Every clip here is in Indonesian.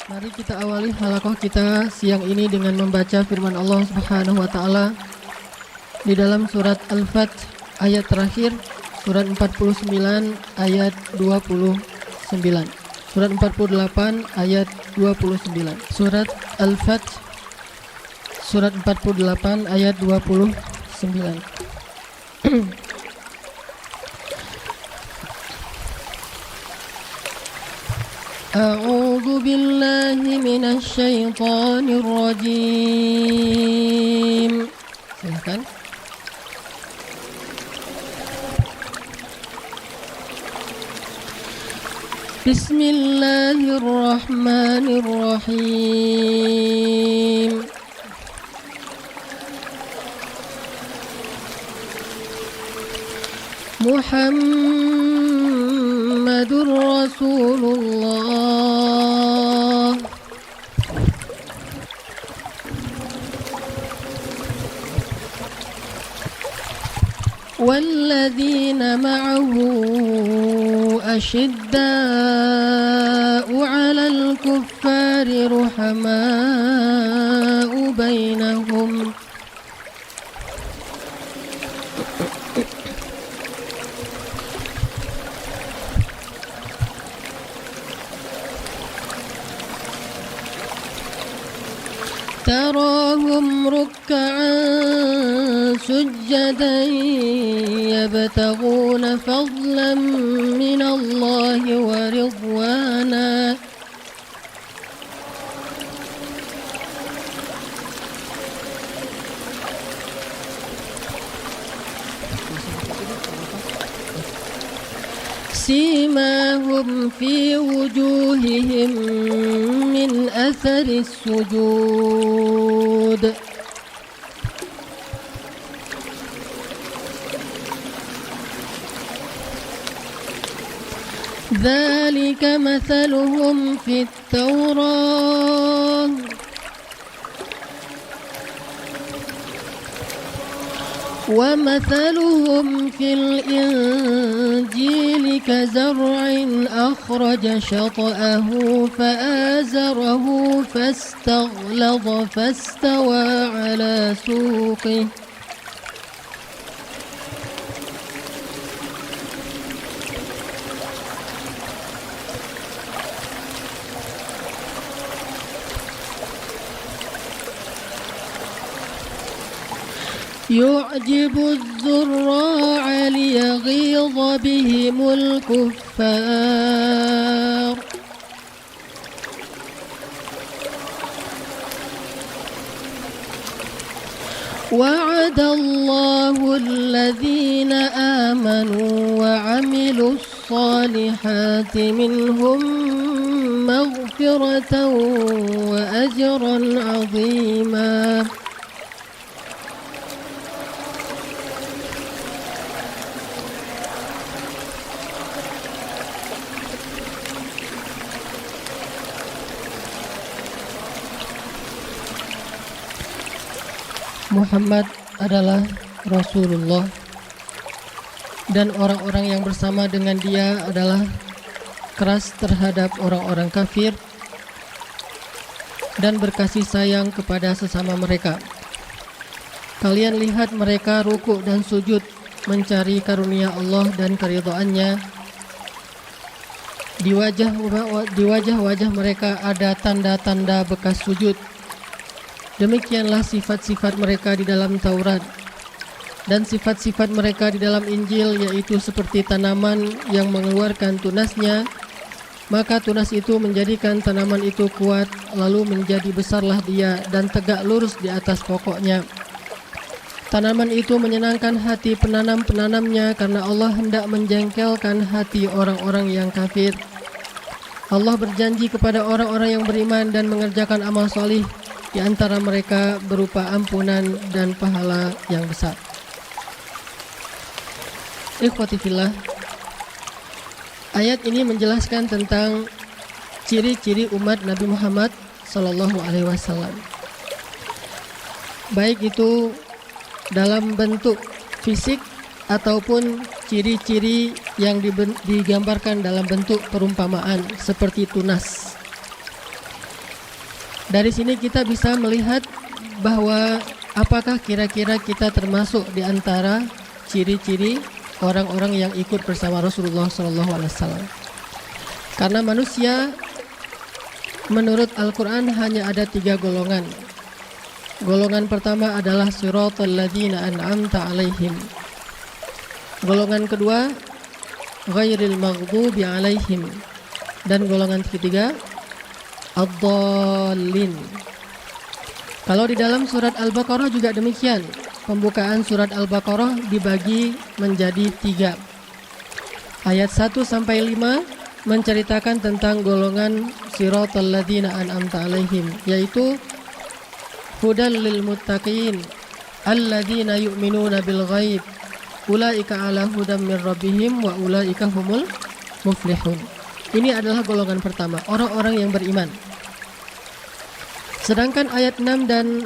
Mari kita awali halaqah kita siang ini dengan membaca firman Allah Subhanahu wa taala di dalam surat Al-Fath ayat terakhir, surat 49 ayat 29. Surat 48 ayat 29. Surat Al-Fath surat 48 ayat 29. أعوذ بالله من الشيطان الرجيم. Silakan. بسم الله الرحمن الرحيم. محمد رسول الله والذين معه أشداء على الكفار رحماء بينهم تراهم ركعا سجدا يبتغون فضلا من الله ورضوانا سيماهم في وجوههم من أثر السجود ذلك مثلهم في التوراة ومثلهم في الإنجيل كزرع أخرج شطأه فآزره فاستغلظ فاستوى على سوقه يعجب الزراع ليغيظ بهم الكفار وعد الله الذين آمنوا وعملوا الصالحات منهم مغفرة وأجرا عظيما. Muhammad adalah Rasulullah dan orang-orang yang bersama dengan dia adalah keras terhadap orang-orang kafir dan berkasih sayang kepada sesama mereka. Kalian lihat mereka rukuk dan sujud mencari karunia Allah dan keridhaannya. Di wajah-wajah mereka ada tanda-tanda bekas sujud. Demikianlah sifat-sifat mereka di dalam Taurat dan sifat-sifat mereka di dalam Injil, yaitu seperti tanaman yang mengeluarkan tunasnya, maka tunas itu menjadikan tanaman itu kuat, lalu menjadi besarlah dia dan tegak lurus di atas pokoknya. Tanaman itu menyenangkan hati penanam-penanamnya karena Allah hendak menjengkelkan hati orang-orang yang kafir. Allah berjanji kepada orang-orang yang beriman dan mengerjakan amal salih, di antara mereka berupa ampunan dan pahala yang besar. Ikhwati fillah, ayat ini menjelaskan tentang ciri-ciri umat Nabi Muhammad sallallahu alaihi wasallam. Baik itu dalam bentuk fisik ataupun ciri-ciri yang digambarkan dalam bentuk perumpamaan seperti tunas. Dari sini kita bisa melihat bahwa apakah kira-kira kita termasuk di antara ciri-ciri orang-orang yang ikut bersama Rasulullah SAW. Karena manusia menurut Al-Quran hanya ada 3 golongan. Golongan pertama adalah siratal ladzina an'amta alaihim. Golongan kedua ghairil maghdubi alaihim. Dan golongan ketiga ad-dallin. Kalau di dalam surat Al-Baqarah juga demikian. Pembukaan surat Al-Baqarah dibagi menjadi 3. Ayat 1 sampai 5 menceritakan tentang golongan siratal ladzina an'amta alaihim, yaitu hudal lil muttaqin alladzina yu'minuna bil ghaib ulaika ala hudam min rabbihim wa ulaika humul muflihun. Ini adalah golongan pertama, orang-orang yang beriman. Sedangkan ayat 6 dan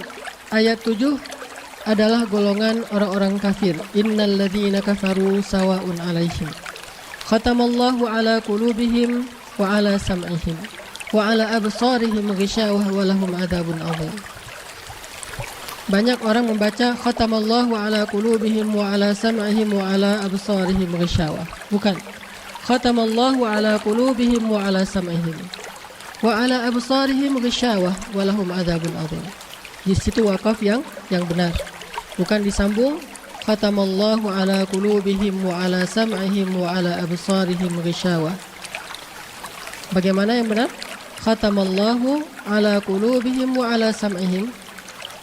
ayat 7 adalah golongan orang-orang kafir. Innal ladzina kafaru sawa'un 'alaihim khatamallahu 'ala qulubihim wa 'ala sam'ihim wa 'ala absarihim ghishawah wa lahum 'adzabun 'adzim. Banyak orang membaca khatamallahu 'ala qulubihim wa 'ala sam'ihim wa 'ala absarihim ghishawah. Bukan. Khatamallahu 'ala qulubihim wa 'ala sam'ihim wa 'ala absarihim ghishawah wa lahum 'adzabun 'adzim. Di situ wakaf yang benar. Bukan disambung khatamallahu 'ala qulubihim wa 'ala sam'ihim wa 'ala absarihim ghishawah. Bagaimana yang benar? Khatamallahu 'ala qulubihim wa 'ala sam'ihim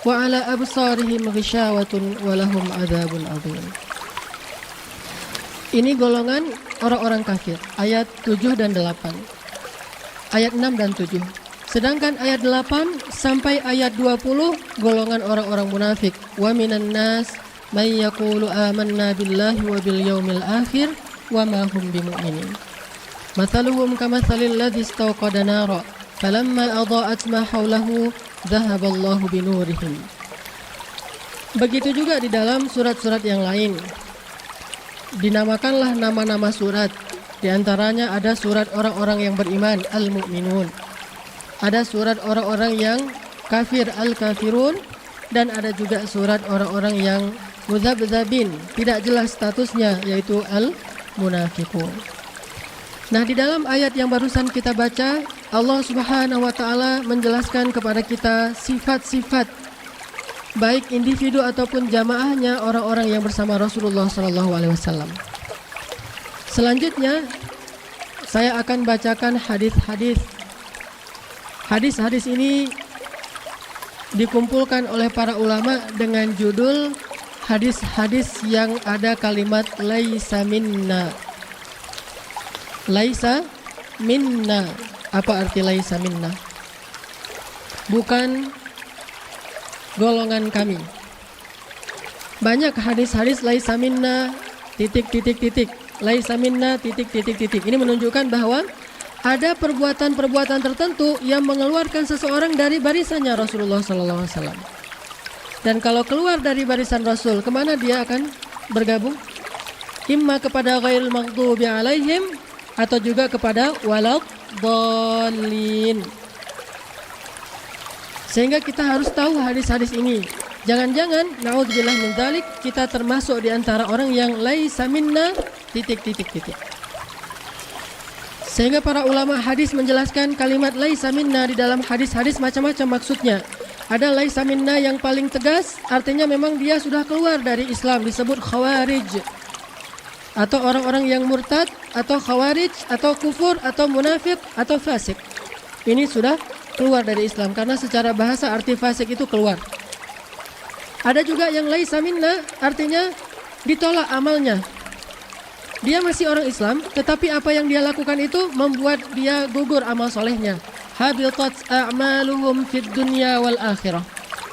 wa 'ala absarihim ghishawatun wa lahum 'adzabun 'adzim. Ini golongan orang-orang kafir, ayat 7 dan 8. Ayat 6 dan 7. Sedangkan ayat 8 sampai ayat 20 golongan orang-orang munafik. Wa minan nas may yaqulu amanna billahi wa bil yaumil akhir wa ma hum bimu'minin. Mathaluhum kamathalil ladzi istawqada nara falamma adaa'at ma hawlahu dhahaballahu binurihim. Begitu juga di dalam surat-surat yang lain. Dinamakanlah nama-nama surat. Di antaranya ada surat orang-orang yang beriman, Al-Mu'minun. Ada surat orang-orang yang kafir, Al-Kafirun. Dan ada juga surat orang-orang yang muzabzabin, tidak jelas statusnya, yaitu Al-Munafiqun. Nah, di dalam ayat yang barusan kita baca, Allah Subhanahu wa taala menjelaskan kepada kita sifat-sifat baik individu ataupun jamaahnya orang-orang yang bersama Rasulullah SAW. Selanjutnya saya akan bacakan hadis-hadis. Hadis-hadis ini dikumpulkan oleh para ulama dengan judul hadis-hadis yang ada kalimat laisa minna. Laisa minna. Apa arti laisa minna? Bukan golongan kami. Banyak hadis-hadis laisa minna titik. Laisa minna titik. Ini menunjukkan bahwa ada perbuatan-perbuatan tertentu yang mengeluarkan seseorang dari barisannya Rasulullah SAW. Dan kalau keluar dari barisan Rasul, kemana dia akan bergabung? Imma kepada ghairil maghdubi alaihim atau juga kepada waladhdallin. Sehingga kita harus tahu hadis-hadis ini. Jangan-jangan naudzubillah min dzalik kita termasuk di antara orang yang laisa minna titik. Sehingga para ulama hadis menjelaskan kalimat laisa minna di dalam hadis-hadis macam-macam maksudnya. Ada laisa minna yang paling tegas, artinya memang dia sudah keluar dari Islam, disebut khawarij. Atau orang-orang yang murtad, atau khawarij, atau kufur, atau munafik, atau fasik. Ini sudah keluar dari Islam, karena secara bahasa arti fasik itu keluar. Ada juga yang laisa minna, artinya ditolak amalnya. Dia masih orang Islam, tetapi apa yang dia lakukan itu membuat dia gugur amal solehnya. Habitat a'maluhum fid dunya wal akhirah.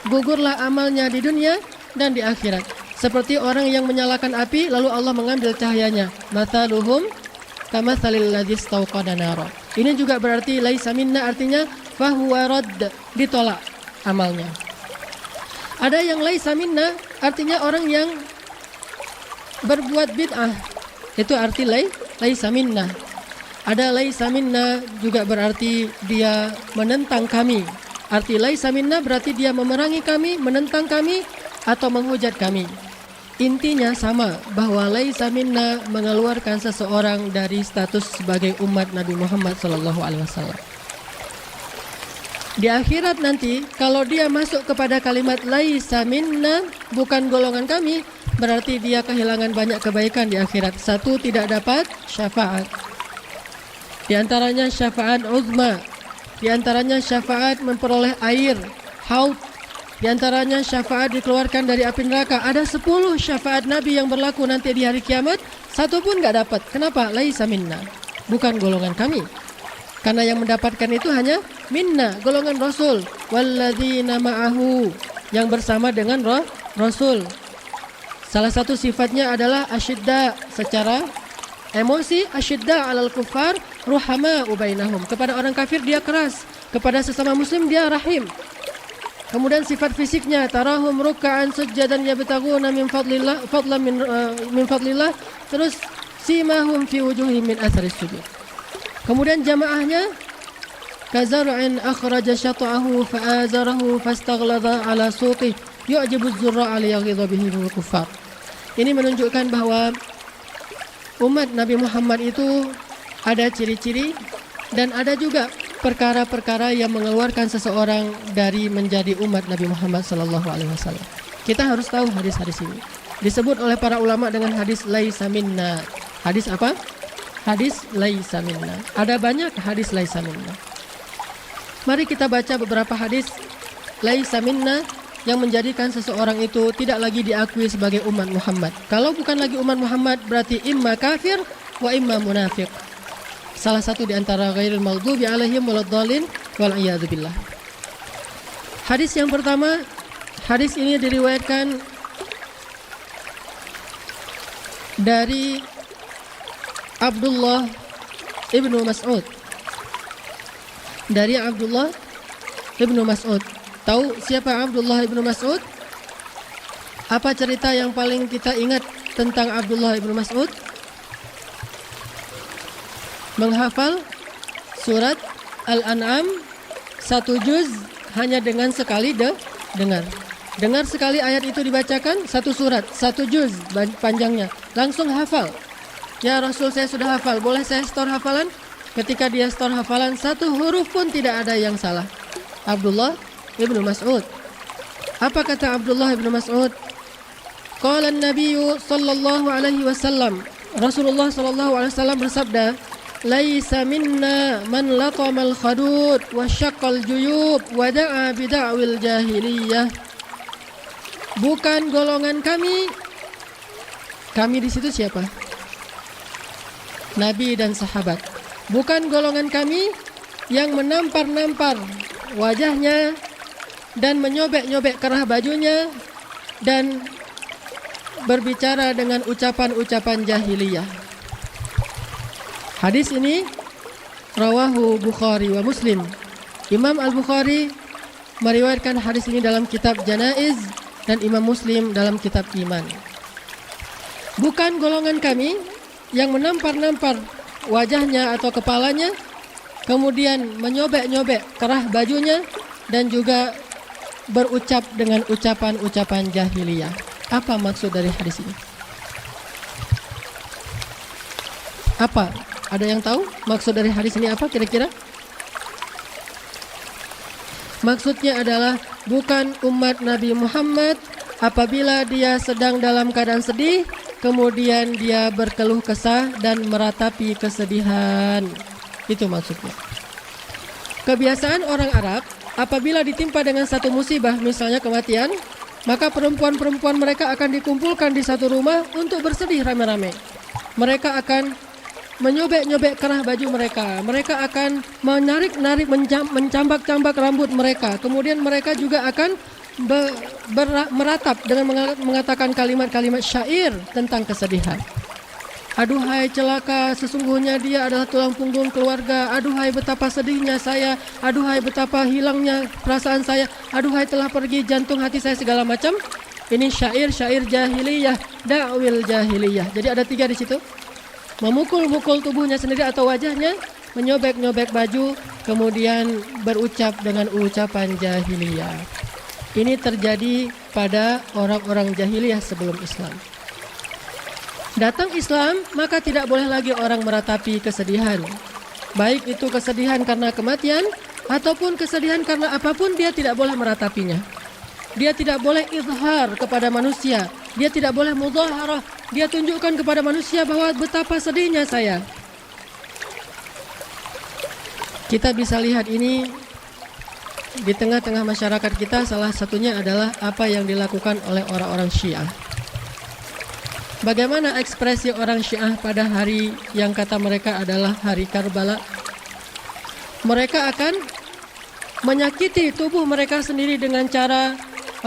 Gugurlah amalnya di dunia dan di akhirat. Seperti orang yang menyalakan api lalu Allah mengambil cahayanya. Mathaluhum kamathalil ladzi istawqada nara. Ini juga berarti laisa minna, artinya fahuwa radd, ditolak amalnya. Ada yang laisa minna, artinya orang yang berbuat bid'ah. Itu arti laisa minna. Ada laisa minna juga berarti dia menentang kami. Arti laisa minna berarti dia memerangi kami, menentang kami, atau menghujat kami. Intinya sama, bahwa laisa minna mengeluarkan seseorang dari status sebagai umat Nabi Muhammad SAW. Di akhirat nanti, kalau dia masuk kepada kalimat laisa minna, bukan golongan kami, berarti dia kehilangan banyak kebaikan di akhirat. Satu, tidak dapat syafaat. Di antaranya syafaat uzma, di antaranya syafaat memperoleh air, haud, di antaranya syafaat dikeluarkan dari api neraka. Ada 10 syafaat Nabi yang berlaku nanti di hari kiamat, satu pun gak dapat. Kenapa? Laisa minna, bukan golongan kami. Karena yang mendapatkan itu hanya minna, golongan Rasul. Walladzina ma'ahu, yang bersama dengan Rasul. Salah satu sifatnya adalah asyidda, secara emosi asyidda alal kufar ruhama ubainahum. Kepada orang kafir dia keras, kepada sesama muslim dia rahim. Kemudian sifat fisiknya tarahum ruk'an sujjadan yabtaguna min fadlillah min fadlillah. Terus simahum fi wujuhihim min atharis sujud. Kemudian jamaahnya kazar'in akhraja syata'ahu fa'azarahu fastaghlada ala suqi yu'jibu az-zurra'a liyaghidha bihi al-kuffar. Ini menunjukkan bahwa umat Nabi Muhammad itu ada ciri-ciri dan ada juga perkara-perkara yang mengeluarkan seseorang dari menjadi umat Nabi Muhammad SAW. Kita harus tahu hadis-hadis ini. Disebut oleh para ulama dengan hadis laisa minna. Hadis apa? Hadis laisa minna. Ada banyak hadis laisa minna. Mari kita baca beberapa hadis laisa minna yang menjadikan seseorang itu tidak lagi diakui sebagai umat Muhammad. Kalau bukan lagi umat Muhammad berarti imma kafir wa imma munafiq. Salah satu di antara ghairil maghdubi alaihim waladdallin wal iyadu billah. Hadis yang pertama, hadis ini diriwayatkan dari Abdullah ibnu Mas'ud. Dari Abdullah ibnu Mas'ud. Tahu siapa Abdullah ibnu Mas'ud? Apa cerita yang paling kita ingat tentang Abdullah ibnu Mas'ud? Menghafal surat Al-An'am 1 juz hanya dengan sekali dengar. Dengar sekali ayat itu dibacakan, 1 surat, 1 juz panjangnya. Langsung hafal. Ya Rasul, saya sudah hafal, boleh saya store hafalan? Ketika dia store hafalan, 1 huruf pun tidak ada yang salah. Abdullah ibnu Mas'ud. Apa kata Abdullah ibnu Mas'ud? Qala an-nabiyyu sallallahu alaihi wasallam. Rasulullah sallallahu alaihi wasallam bersabda, laisa minna man laqamal khadud wa syaqqal juyub wa da'a bid'awil jahiliyah. Bukan golongan kami. Kami di situ siapa? Nabi dan sahabat. Bukan golongan kami yang menampar-nampar wajahnya dan menyobek-nyobek kerah bajunya dan berbicara dengan ucapan-ucapan jahiliyah. Hadis ini rawahu Bukhari wa Muslim. Imam Al-Bukhari meriwayatkan hadis ini dalam kitab Janaiz dan Imam Muslim dalam kitab Iman. Bukan golongan kami yang menampar-nampar wajahnya atau kepalanya, kemudian menyobek-nyobek kerah bajunya dan juga berucap dengan ucapan-ucapan jahiliyah. Apa maksud dari hadis ini? Apa? Ada yang tahu maksud dari hadis ini apa kira-kira? Maksudnya adalah bukan umat Nabi Muhammad apabila dia sedang dalam keadaan sedih, kemudian dia berkeluh kesah dan meratapi kesedihan. Itu maksudnya. Kebiasaan orang Arab apabila ditimpa dengan satu musibah, misalnya kematian, maka perempuan-perempuan mereka akan dikumpulkan di satu rumah untuk bersedih rame-rame. Mereka akan menyobek-nyobek kerah baju mereka. Mereka akan menarik-narik, mencambak-cambak rambut mereka. Kemudian mereka juga akan meratap dengan mengatakan kalimat-kalimat syair tentang kesedihan. Aduhai celaka, sesungguhnya dia adalah tulang punggung keluarga. Aduhai betapa sedihnya saya. Aduhai betapa hilangnya perasaan saya. Aduhai telah pergi jantung hati saya, segala macam. Ini syair-syair jahiliyah, da'wil jahiliyah. Jadi ada 3 di situ. Memukul-mukul tubuhnya sendiri atau wajahnya, menyobek-nyobek baju, kemudian berucap dengan ucapan jahiliyah. Ini terjadi pada orang-orang jahiliyah sebelum Islam. Datang Islam, maka tidak boleh lagi orang meratapi kesedihan. Baik itu kesedihan karena kematian, ataupun kesedihan karena apapun, dia tidak boleh meratapinya. Dia tidak boleh izhar kepada manusia. Dia tidak boleh mudhaharah. Dia tunjukkan kepada manusia bahwa betapa sedihnya saya. Kita bisa lihat ini di tengah-tengah masyarakat kita. Salah satunya adalah apa yang dilakukan oleh orang-orang Syiah. Bagaimana ekspresi orang Syiah pada hari yang kata mereka adalah hari Karbala? Mereka akan menyakiti tubuh mereka sendiri dengan cara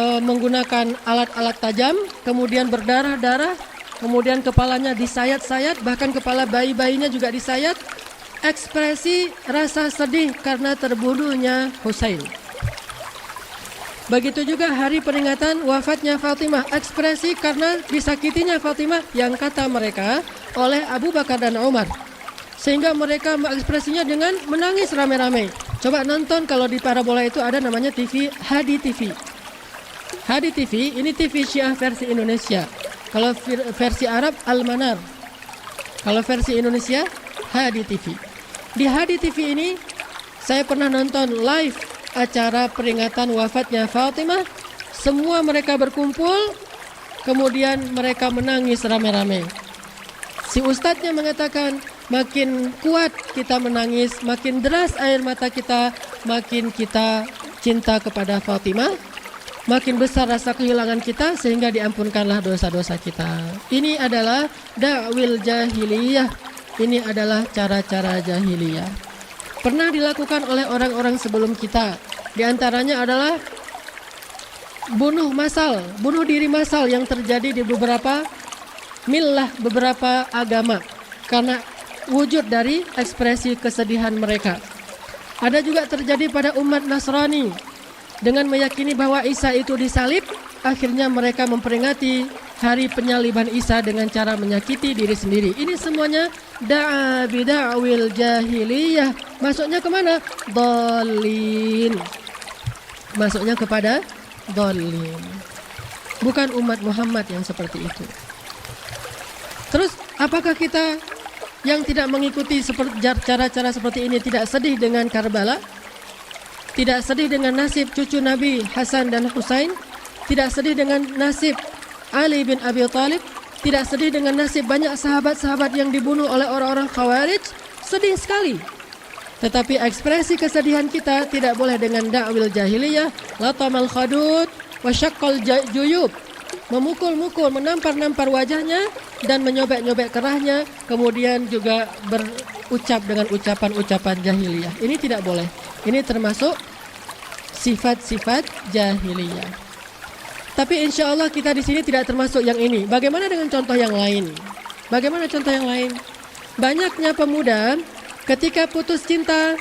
menggunakan alat-alat tajam, kemudian berdarah-darah, kemudian kepalanya disayat-sayat, bahkan kepala bayi-bayinya juga disayat. Ekspresi rasa sedih karena terbunuhnya Husain. Begitu juga hari peringatan wafatnya Fatimah, ekspresi karena disakitinya Fatimah yang kata mereka oleh Abu Bakar dan Umar. Sehingga mereka mengekspresinya dengan menangis rame-rame. Coba nonton, kalau di parabola itu ada namanya TV, Hadi TV. Hadi TV, ini TV Syiah versi Indonesia. Kalau versi Arab, Al-Manar. Kalau versi Indonesia, Hadi TV. Di Hadi TV ini, saya pernah nonton live acara peringatan wafatnya Fatimah. Semua mereka berkumpul, kemudian mereka menangis rame-rame. Si ustadznya mengatakan, makin kuat kita menangis, makin deras air mata kita, makin kita cinta kepada Fatimah, makin besar rasa kehilangan kita, sehingga diampunkanlah dosa-dosa kita. Ini adalah da'wil jahiliyah. Ini adalah cara-cara jahiliyah. Pernah dilakukan oleh orang-orang sebelum kita. Di antaranya adalah bunuh diri massal yang terjadi di beberapa millah, beberapa agama, karena wujud dari ekspresi kesedihan mereka. Ada juga terjadi pada umat Nasrani. Dengan meyakini bahwa Isa itu disalib, akhirnya mereka memperingati hari penyaliban Isa dengan cara menyakiti diri sendiri. Ini semuanya da'a bida'wil jahiliyah. Masuknya kemana? Dhalin. Masuknya kepada dhalin. Bukan umat Muhammad yang seperti itu. Terus apakah kita yang tidak mengikuti cara-cara seperti ini tidak sedih dengan Karbala? Tidak sedih dengan nasib cucu Nabi Hasan dan Husain? Tidak sedih dengan nasib Ali bin Abi Thalib? Tidak sedih dengan nasib banyak sahabat-sahabat yang dibunuh oleh orang-orang Khawarij? Sedih sekali. Tetapi ekspresi kesedihan kita tidak boleh dengan da'wil jahiliyah, latamal khadud wa syaqqal juyub. Memukul-mukul, menampar-nampar wajahnya dan menyobek-nyobek kerahnya, kemudian juga berucap dengan ucapan-ucapan jahiliyah. Ini tidak boleh. Ini termasuk sifat-sifat jahiliyah. Tapi insya Allah kita di sini tidak termasuk yang ini. Bagaimana dengan contoh yang lain? Bagaimana contoh yang lain? Banyaknya pemuda ketika putus cinta,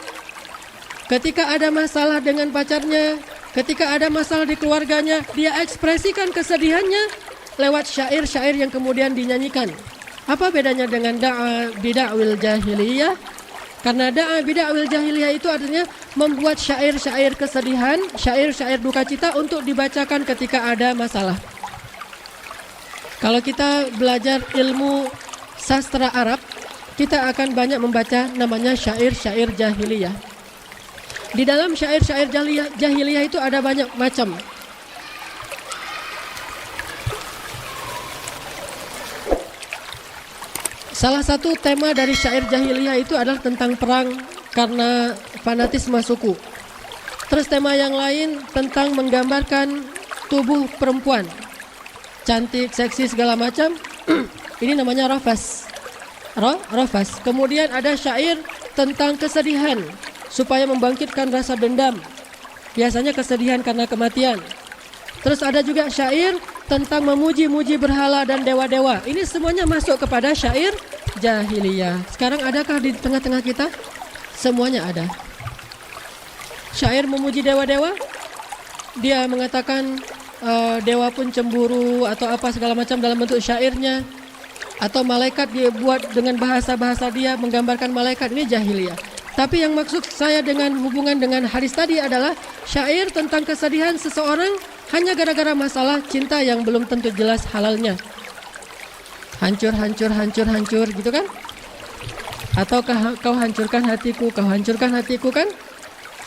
ketika ada masalah dengan pacarnya, ketika ada masalah di keluarganya, dia ekspresikan kesedihannya lewat syair-syair yang kemudian dinyanyikan. Apa bedanya dengan da'a bida'wil jahiliyah? Karena da'a bida'wil jahiliyah itu artinya membuat syair-syair kesedihan, syair-syair duka cita untuk dibacakan ketika ada masalah. Kalau kita belajar ilmu sastra Arab, kita akan banyak membaca namanya syair-syair jahiliyah. Di dalam syair-syair jahiliyah itu ada banyak macam. Salah satu tema dari syair jahiliyah itu adalah tentang perang karena fanatisme suku. Terus tema yang lain tentang menggambarkan tubuh perempuan, cantik, seksi, segala macam. Ini namanya rafas. Rafas. Kemudian ada syair tentang kesedihan supaya membangkitkan rasa dendam. Biasanya kesedihan karena kematian. Terus ada juga syair tentang memuji-muji berhala dan dewa-dewa. Ini semuanya masuk kepada syair jahiliyah. Sekarang adakah di tengah-tengah kita? Semuanya ada. Syair memuji dewa-dewa, dia mengatakan dewa pun cemburu atau apa segala macam dalam bentuk syairnya. Atau malaikat dia buat dengan bahasa-bahasa dia menggambarkan malaikat. Ini jahiliyah. Tapi yang maksud saya dengan hubungan dengan hadis tadi adalah syair tentang kesedihan seseorang hanya gara-gara masalah cinta yang belum tentu jelas halalnya. Hancur, hancur, hancur, hancur gitu kan? Atau kau hancurkan hatiku, kau hancurkan hatiku kan?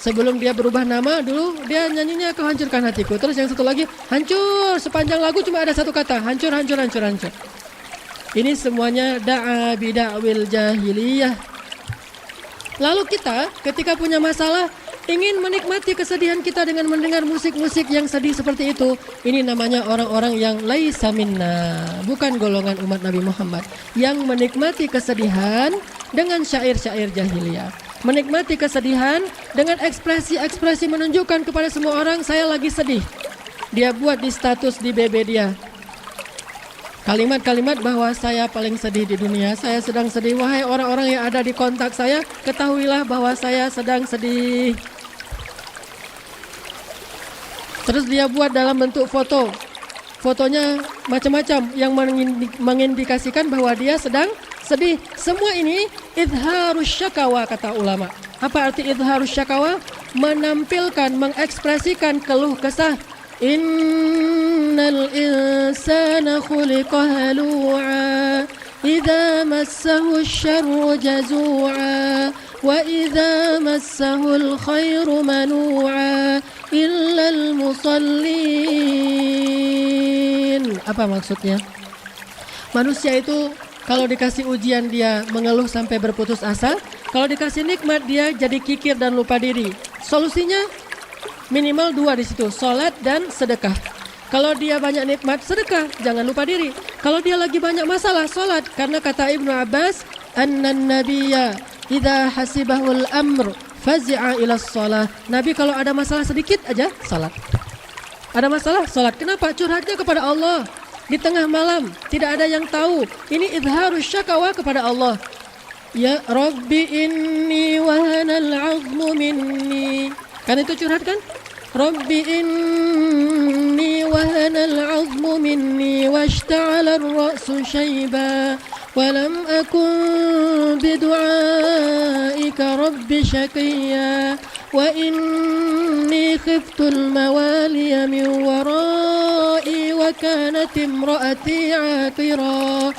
Sebelum dia berubah nama dulu dia nyanyinya kau hancurkan hatiku. Terus yang satu lagi hancur, sepanjang lagu cuma ada satu kata, hancur, hancur, hancur, hancur. Ini semuanya da'a bida'wil jahiliyah. Lalu kita ketika punya masalah ingin menikmati kesedihan kita dengan mendengar musik-musik yang sedih seperti itu. Ini namanya orang-orang yang laisa minna, bukan golongan umat Nabi Muhammad, yang menikmati kesedihan dengan syair-syair jahiliyah. Menikmati kesedihan dengan ekspresi-ekspresi menunjukkan kepada semua orang saya lagi sedih. Dia buat di status di BB dia kalimat-kalimat bahwa saya paling sedih di dunia, saya sedang sedih. Wahai orang-orang yang ada di kontak saya, ketahuilah bahwa saya sedang sedih. Terus dia buat dalam bentuk foto. Fotonya macam-macam yang mengindikasikan bahwa dia sedang sedih. Semua ini idharus syakawa kata ulama. Apa arti idharus syakawa? Menampilkan, mengekspresikan keluh kesah. Innal insana khuliqa halu'a idza massahu asy-syarru jazu'a wa idza massahu al-khairu manu'a illal musallin. Apa maksudnya? Manusia itu kalau dikasih ujian dia mengeluh sampai berputus asa, kalau dikasih nikmat dia jadi kikir dan lupa diri. Solusinya minimal dua di situ, salat dan sedekah. Kalau dia banyak nikmat, sedekah, jangan lupa diri. Kalau dia lagi banyak masalah, salat. Karena kata Ibnu Abbas, annan nabiyya idza hasibahul amr fazi'a ila shalah. Nabi kalau ada masalah sedikit aja, salat. Ada masalah, salat. Kenapa? Curhatnya kepada Allah di tengah malam, tidak ada yang tahu. Ini idharus syakawa kepada Allah. Ya Rabbi inni wahanal 'azmu minni. Kan itu curhat kan? Rabbi inni wahanal 'azmu minni washta'ala ar-ra'su shayba wa lam akun bidu'aika rabbi shaqiyya wa inni khiftu al-mawaliya min wara'i wa kanat imra'ati 'aqira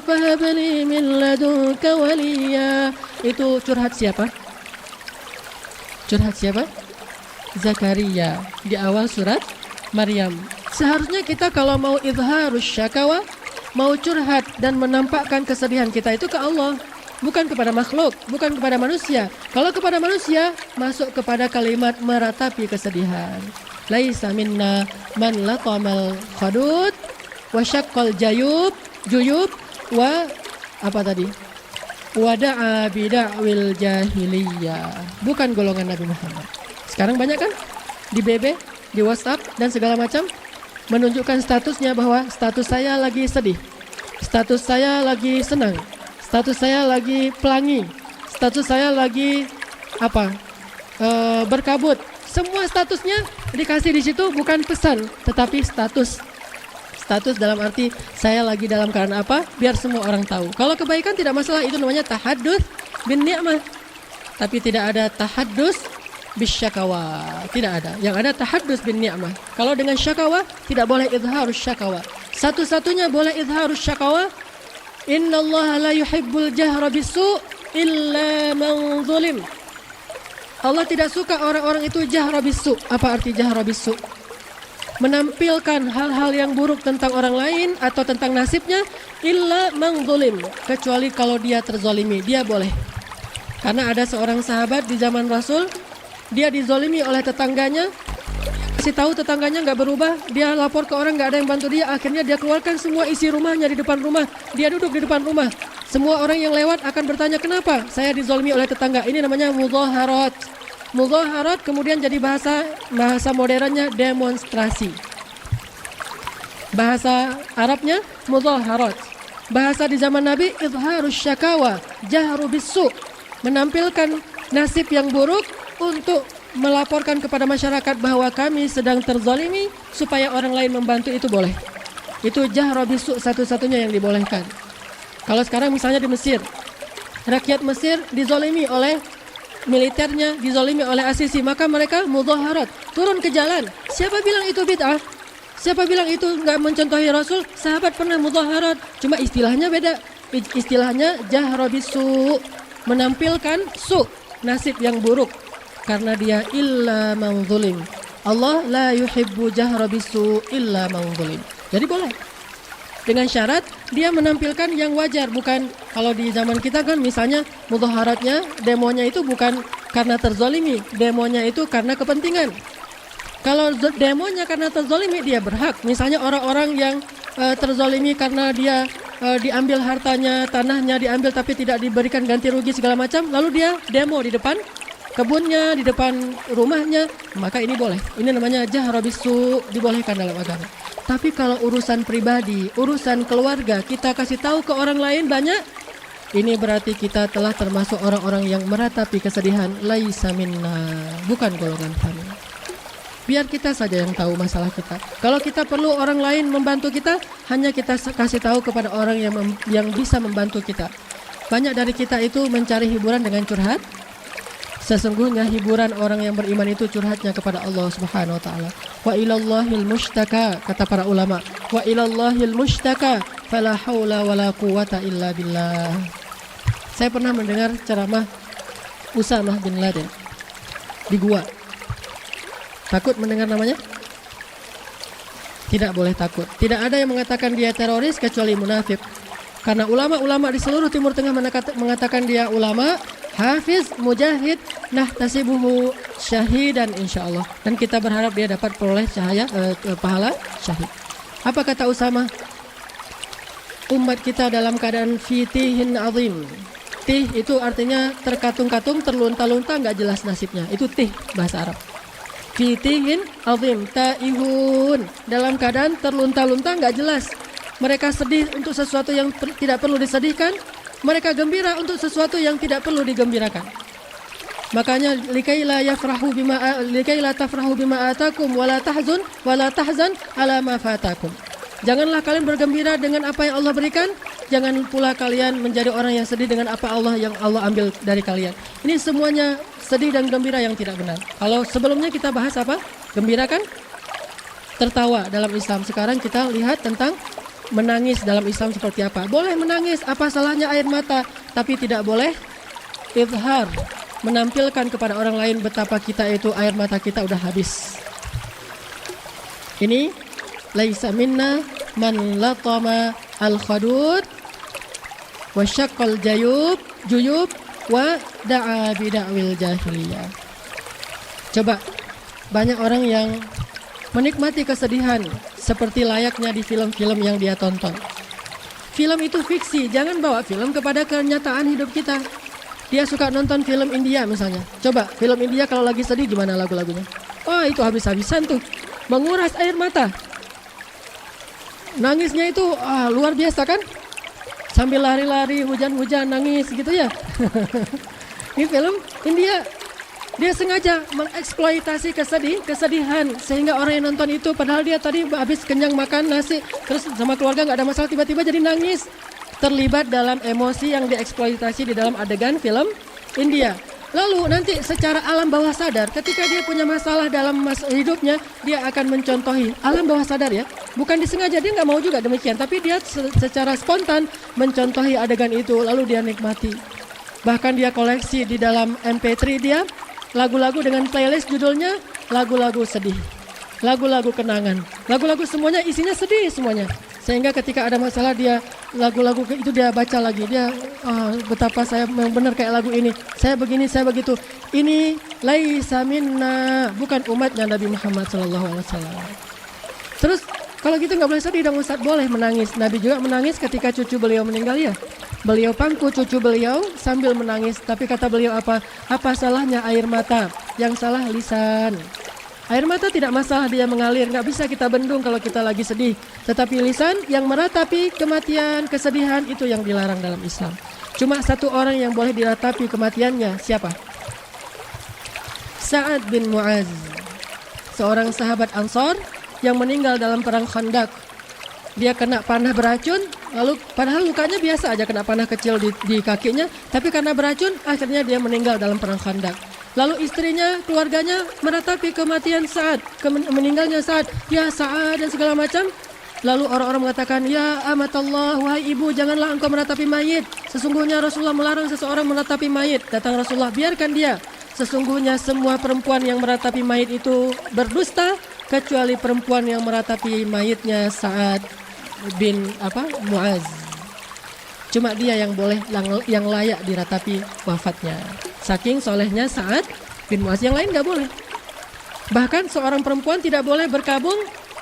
fahab li min ladunka waliya. Itu curhat siapa? Curhat siapa? Zakaria di awal surat Maryam. Seharusnya kita kalau mau idharus syakawa, mau curhat dan menampakkan kesedihan kita itu ke Allah, bukan kepada makhluk, bukan kepada manusia. Kalau kepada manusia, masuk kepada kalimat meratapi kesedihan. Laisa minna man latamal khadud wa syaqqal juyub wa apa tadi? Wada'a bida'wil jahiliyah. Bukan golongan Nabi Muhammad. Sekarang banyak kan di BB, di WhatsApp dan segala macam menunjukkan statusnya bahwa status saya lagi sedih, status saya lagi senang, status saya lagi pelangi, status saya lagi apa? Berkabut. Semua statusnya dikasih di situ bukan pesan, tetapi status. Status dalam arti saya lagi dalam keadaan apa, biar semua orang tahu. Kalau kebaikan tidak masalah, itu namanya tahaddus bin ni'mah. Tapi tidak ada tahaddus bis syakawa, tidak ada. Yang ada tahaddus bin ni'mah. Kalau dengan syakawa tidak boleh idharus syakawa. Satu-satunya boleh idharus syakawa, innallaha la yuhibbul jahra bisu' illa man zulim. Allah tidak suka orang-orang itu jahra bisu'. Apa arti jahra bisu'? Menampilkan hal-hal yang buruk tentang orang lain atau tentang nasibnya, illa mangzulim, kecuali kalau dia terzolimi, dia boleh. Karena ada seorang sahabat di zaman Rasul, dia dizolimi oleh tetangganya, kasih tahu tetangganya nggak berubah, dia lapor ke orang nggak ada yang bantu dia, akhirnya dia keluarkan semua isi rumahnya di depan rumah, dia duduk di depan rumah, semua orang yang lewat akan bertanya kenapa saya dizolimi oleh tetangga. Ini namanya mudhaharat. Mudhaharat kemudian jadi bahasa modernnya demonstrasi. Bahasa Arabnya mudhaharat. Bahasa di zaman Nabi idharus syakawa, jahru bisu', menampilkan nasib yang buruk untuk melaporkan kepada masyarakat bahwa kami sedang terzalimi supaya orang lain membantu, itu boleh. Itu jahru bisu' satu-satunya yang dibolehkan. Kalau sekarang misalnya di Mesir, rakyat Mesir dizolimi oleh militernya, dizolimi oleh Asisi, maka mereka mudhaharat, turun ke jalan. Siapa bilang itu bid'ah? Siapa bilang itu nggak mencontohi Rasul? Sahabat pernah mudhaharat, cuma istilahnya beda. Istilahnya jahra bisu, menampilkan nasib yang buruk, karena dia illa man zulim. Allah la yuhibbu jahra bisu illa man zulim. Jadi boleh, dengan syarat dia menampilkan yang wajar. Bukan kalau di zaman kita kan misalnya mudhaharatnya, demonya itu bukan karena terzolimi, demonya itu karena kepentingan. Kalau demonya karena terzolimi, dia berhak. Misalnya orang-orang yang terzolimi karena dia diambil hartanya, tanahnya diambil tapi tidak diberikan ganti rugi segala macam, lalu dia demo di depan kebunnya, di depan rumahnya, maka ini boleh. Ini namanya jahra bisu, dibolehkan dalam agama. Tapi kalau urusan pribadi, urusan keluarga, kita kasih tahu ke orang lain banyak, ini berarti kita telah termasuk orang-orang yang meratapi kesedihan. Laisa minna, bukan golongan kami. Biar kita saja yang tahu masalah kita. Kalau kita perlu orang lain membantu kita, hanya kita kasih tahu kepada orang yang bisa membantu kita. Banyak dari kita itu mencari hiburan dengan curhat. Sesungguhnya hiburan orang yang beriman itu curhatnya kepada Allah Subhanahu wa taala. Wa ilallahil mushtaka, kata para ulama. Wa ilallahil mushtaka, fala haula wala quwata illa billah. Saya pernah mendengar ceramah Usamah bin Laden di gua. Takut mendengar namanya? Tidak boleh takut. Tidak ada yang mengatakan dia teroris kecuali munafik. Karena ulama-ulama di seluruh Timur Tengah mengatakan dia ulama, hafiz, mujahid, nahtasibuhu syahidan insyaallah. Dan kita berharap dia dapat peroleh pahala syahid. Apa kata Usamah? Umat kita dalam keadaan fitihin azim. Tih itu artinya terkatung-katung, terlunta-lunta, nggak jelas nasibnya. Itu tih bahasa Arab. Fitihin azim, taihun, dalam keadaan terlunta-lunta, nggak jelas. Mereka sedih untuk sesuatu yang tidak perlu disedihkan. Mereka gembira untuk sesuatu yang tidak perlu digembirakan. Makanya likaila tafrahu bima atakum wala tahzan ala ma fatakum. Janganlah kalian bergembira dengan apa yang Allah berikan, jangan pula kalian menjadi orang yang sedih dengan apa yang Allah ambil dari kalian. Ini semuanya sedih dan gembira yang tidak benar. Kalau sebelumnya kita bahas apa? Gembira kan? Tertawa dalam Islam. Sekarang kita lihat tentang menangis dalam Islam seperti apa. Boleh menangis, apa salahnya air mata, tapi tidak boleh izhar, menampilkan kepada orang lain betapa kita itu air mata kita udah habis. Ini laisa minna man latama al-khadud wa syaqqal juyub wa da'a bida'wil jahiliyah. Coba, banyak orang yang menikmati kesedihan seperti layaknya di film-film yang dia tonton. Film itu fiksi, jangan bawa film kepada kenyataan hidup kita. Dia suka nonton film India misalnya. Coba, film India kalau lagi sedih gimana lagu-lagunya? Oh, itu habis-habisan tuh, menguras air mata. Nangisnya itu luar biasa kan? Sambil lari-lari, hujan-hujan, nangis gitu ya. Ini film India. Dia sengaja mengeksploitasi kesedihan sehingga orang yang nonton itu padahal dia tadi habis kenyang makan nasi terus sama keluarga nggak ada masalah, tiba-tiba jadi nangis, terlibat dalam emosi yang dieksploitasi di dalam adegan film India. Lalu nanti secara alam bawah sadar ketika dia punya masalah dalam hidupnya, dia akan mencontohi alam bawah sadar ya, bukan disengaja, dia nggak mau juga demikian, tapi dia secara spontan mencontohi adegan itu lalu dia nikmati. Bahkan dia koleksi di dalam MP3 dia lagu-lagu dengan playlist judulnya lagu-lagu sedih, lagu-lagu kenangan, lagu-lagu semuanya isinya sedih semuanya. Sehingga ketika ada masalah dia lagu-lagu itu dia baca lagi, dia betapa saya benar kayak lagu ini, saya begini, saya begitu. Ini laisa minna, bukan umatnya Nabi Muhammad SAW. Terus kalau gitu nggak boleh sedih dong Ustaz, boleh menangis. Nabi juga menangis ketika cucu beliau meninggal ya. Beliau pangku cucu beliau sambil menangis. Tapi kata beliau apa? Apa salahnya air mata? Yang salah lisan. Air mata tidak masalah dia mengalir, nggak bisa kita bendung kalau kita lagi sedih. Tetapi lisan yang meratapi kematian, kesedihan itu yang dilarang dalam Islam. Cuma satu orang yang boleh diratapi kematiannya, siapa? Sa'ad bin Mu'az, seorang sahabat Ansor yang meninggal dalam perang Khandaq. dia kena panah beracun, lalu padahal lukanya biasa aja, kena panah kecil di kakinya, tapi karena beracun akhirnya dia meninggal dalam perang Khandaq. Lalu istrinya, keluarganya meratapi kematian Sa'ad, meninggalnya Sa'ad, ya Sa'ad dan segala macam. Lalu orang-orang mengatakan, ya amatallah, wahai ibu, janganlah engkau meratapi mayit. Sesungguhnya Rasulullah melarang seseorang meratapi mayit. Datang Rasulullah, biarkan dia. Sesungguhnya semua perempuan yang meratapi mayit itu berdusta, kecuali perempuan yang meratapi mayitnya Sa'ad bin Mu'az. Cuma dia yang boleh, yang layak diratapi wafatnya. Saking solehnya Sa'ad bin Mu'az, yang lain gak boleh. Bahkan seorang perempuan tidak boleh berkabung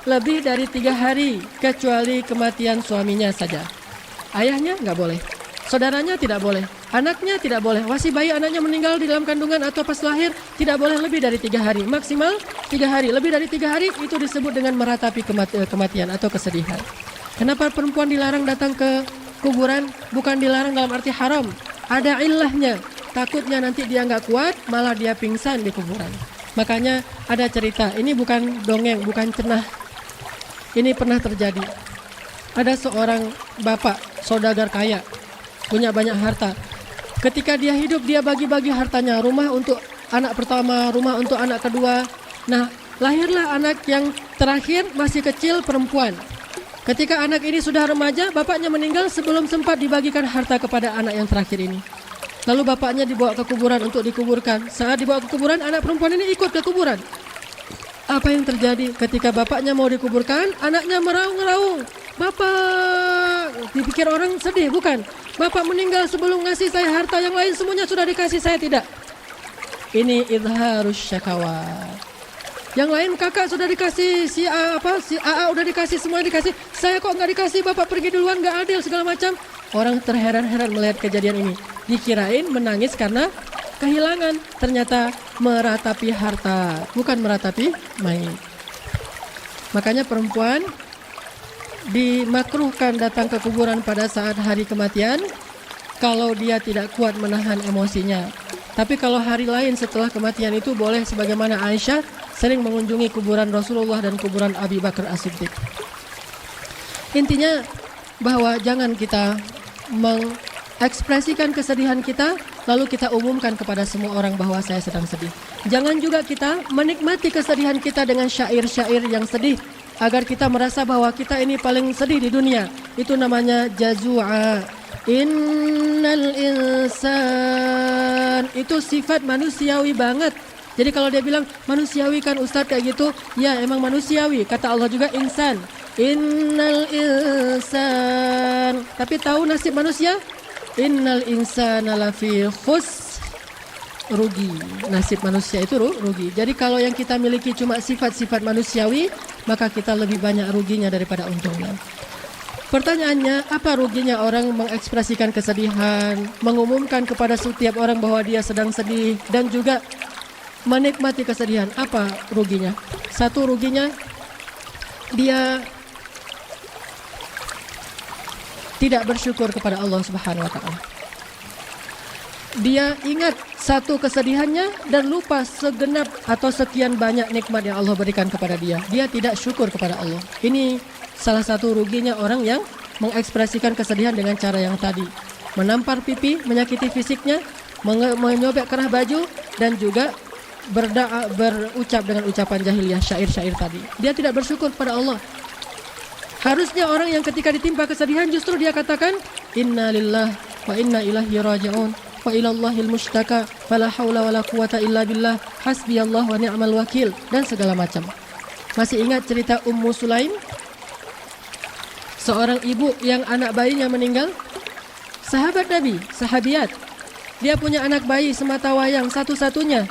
lebih dari 3 hari, kecuali kematian suaminya saja. Ayahnya nggak boleh, saudaranya tidak boleh, anaknya tidak boleh. Masih bayi anaknya meninggal di dalam kandungan atau pas lahir, tidak boleh lebih dari 3 hari, maksimal 3 hari. Lebih dari 3 hari itu disebut dengan meratapi kematian atau kesedihan. Kenapa perempuan dilarang datang ke kuburan? Bukan dilarang dalam arti haram, ada ilahnya. Takutnya nanti dia nggak kuat, malah dia pingsan di kuburan. Makanya ada cerita, ini bukan dongeng, bukan cenah. Ini pernah terjadi. Ada seorang bapak, saudagar kaya, punya banyak harta. Ketika dia hidup, dia bagi-bagi hartanya. Rumah untuk anak pertama, rumah untuk anak kedua. Nah, lahirlah anak yang terakhir, masih kecil, perempuan. Ketika anak ini sudah remaja, bapaknya meninggal sebelum sempat dibagikan harta kepada anak yang terakhir ini. Lalu bapaknya dibawa ke kuburan untuk dikuburkan. Saat dibawa ke kuburan, anak perempuan ini ikut ke kuburan. Apa yang terjadi ketika bapaknya mau dikuburkan? Anaknya meraung-raung. Bapak, dipikir orang sedih, bukan? Bapak meninggal sebelum ngasih saya harta, yang lain semuanya sudah dikasih, saya tidak. Ini idharus syakawa. Yang lain kakak sudah dikasih, si AA udah dikasih, semuanya dikasih. Saya kok nggak dikasih, bapak pergi duluan, nggak adil, segala macam. Orang terheran-heran melihat kejadian ini. Dikirain menangis karena kehilangan, ternyata meratapi harta, bukan meratapi mayit. Makanya perempuan dimakruhkan datang ke kuburan pada saat hari kematian kalau dia tidak kuat menahan emosinya. Tapi kalau hari lain setelah kematian itu boleh, sebagaimana Aisyah sering mengunjungi kuburan Rasulullah dan kuburan Abi Bakar As-Siddiq. Intinya bahwa jangan kita mengekspresikan kesedihan kita lalu kita umumkan kepada semua orang bahwa saya sedang sedih. Jangan juga kita menikmati kesedihan kita dengan syair-syair yang sedih agar kita merasa bahwa kita ini paling sedih di dunia. Itu namanya jazua. Innal insan, itu sifat manusiawi banget. Jadi kalau dia bilang manusiawi kan Ustadz kayak gitu, ya emang manusiawi. Kata Allah juga insan. Innal insan. Tapi tahu nasib manusia? Innal insana lafi khus, rugi. Nasib manusia itu rugi. Jadi kalau yang kita miliki cuma sifat-sifat manusiawi, maka kita lebih banyak ruginya daripada untungnya. Pertanyaannya, apa ruginya orang mengekspresikan kesedihan, mengumumkan kepada setiap orang bahwa dia sedang sedih, dan juga menikmati kesedihan? Apa ruginya? Satu, ruginya dia tidak bersyukur kepada Allah Subhanahu wa taala. Dia ingat satu kesedihannya dan lupa segenap atau sekian banyak nikmat yang Allah berikan kepada dia. Dia tidak syukur kepada Allah. Ini salah satu ruginya orang yang mengekspresikan kesedihan dengan cara yang tadi. Menampar pipi, menyakiti fisiknya, menyobek kerah baju, dan juga berucap dengan ucapan jahiliyah, syair-syair tadi. Dia tidak bersyukur kepada Allah. Harusnya orang yang ketika ditimpa kesedihan justru dia katakan inna lillah wa inna ilaihi raji'un wa ilallahil mustaka fala haula wala quwata illa billah hasbiyallah wa ni'mal wakil, dan segala macam. Masih ingat cerita Ummu Sulaim? Seorang ibu yang anak bayinya meninggal, sahabat Nabi, sahabiat. Dia punya anak bayi semata wayang, satu-satunya.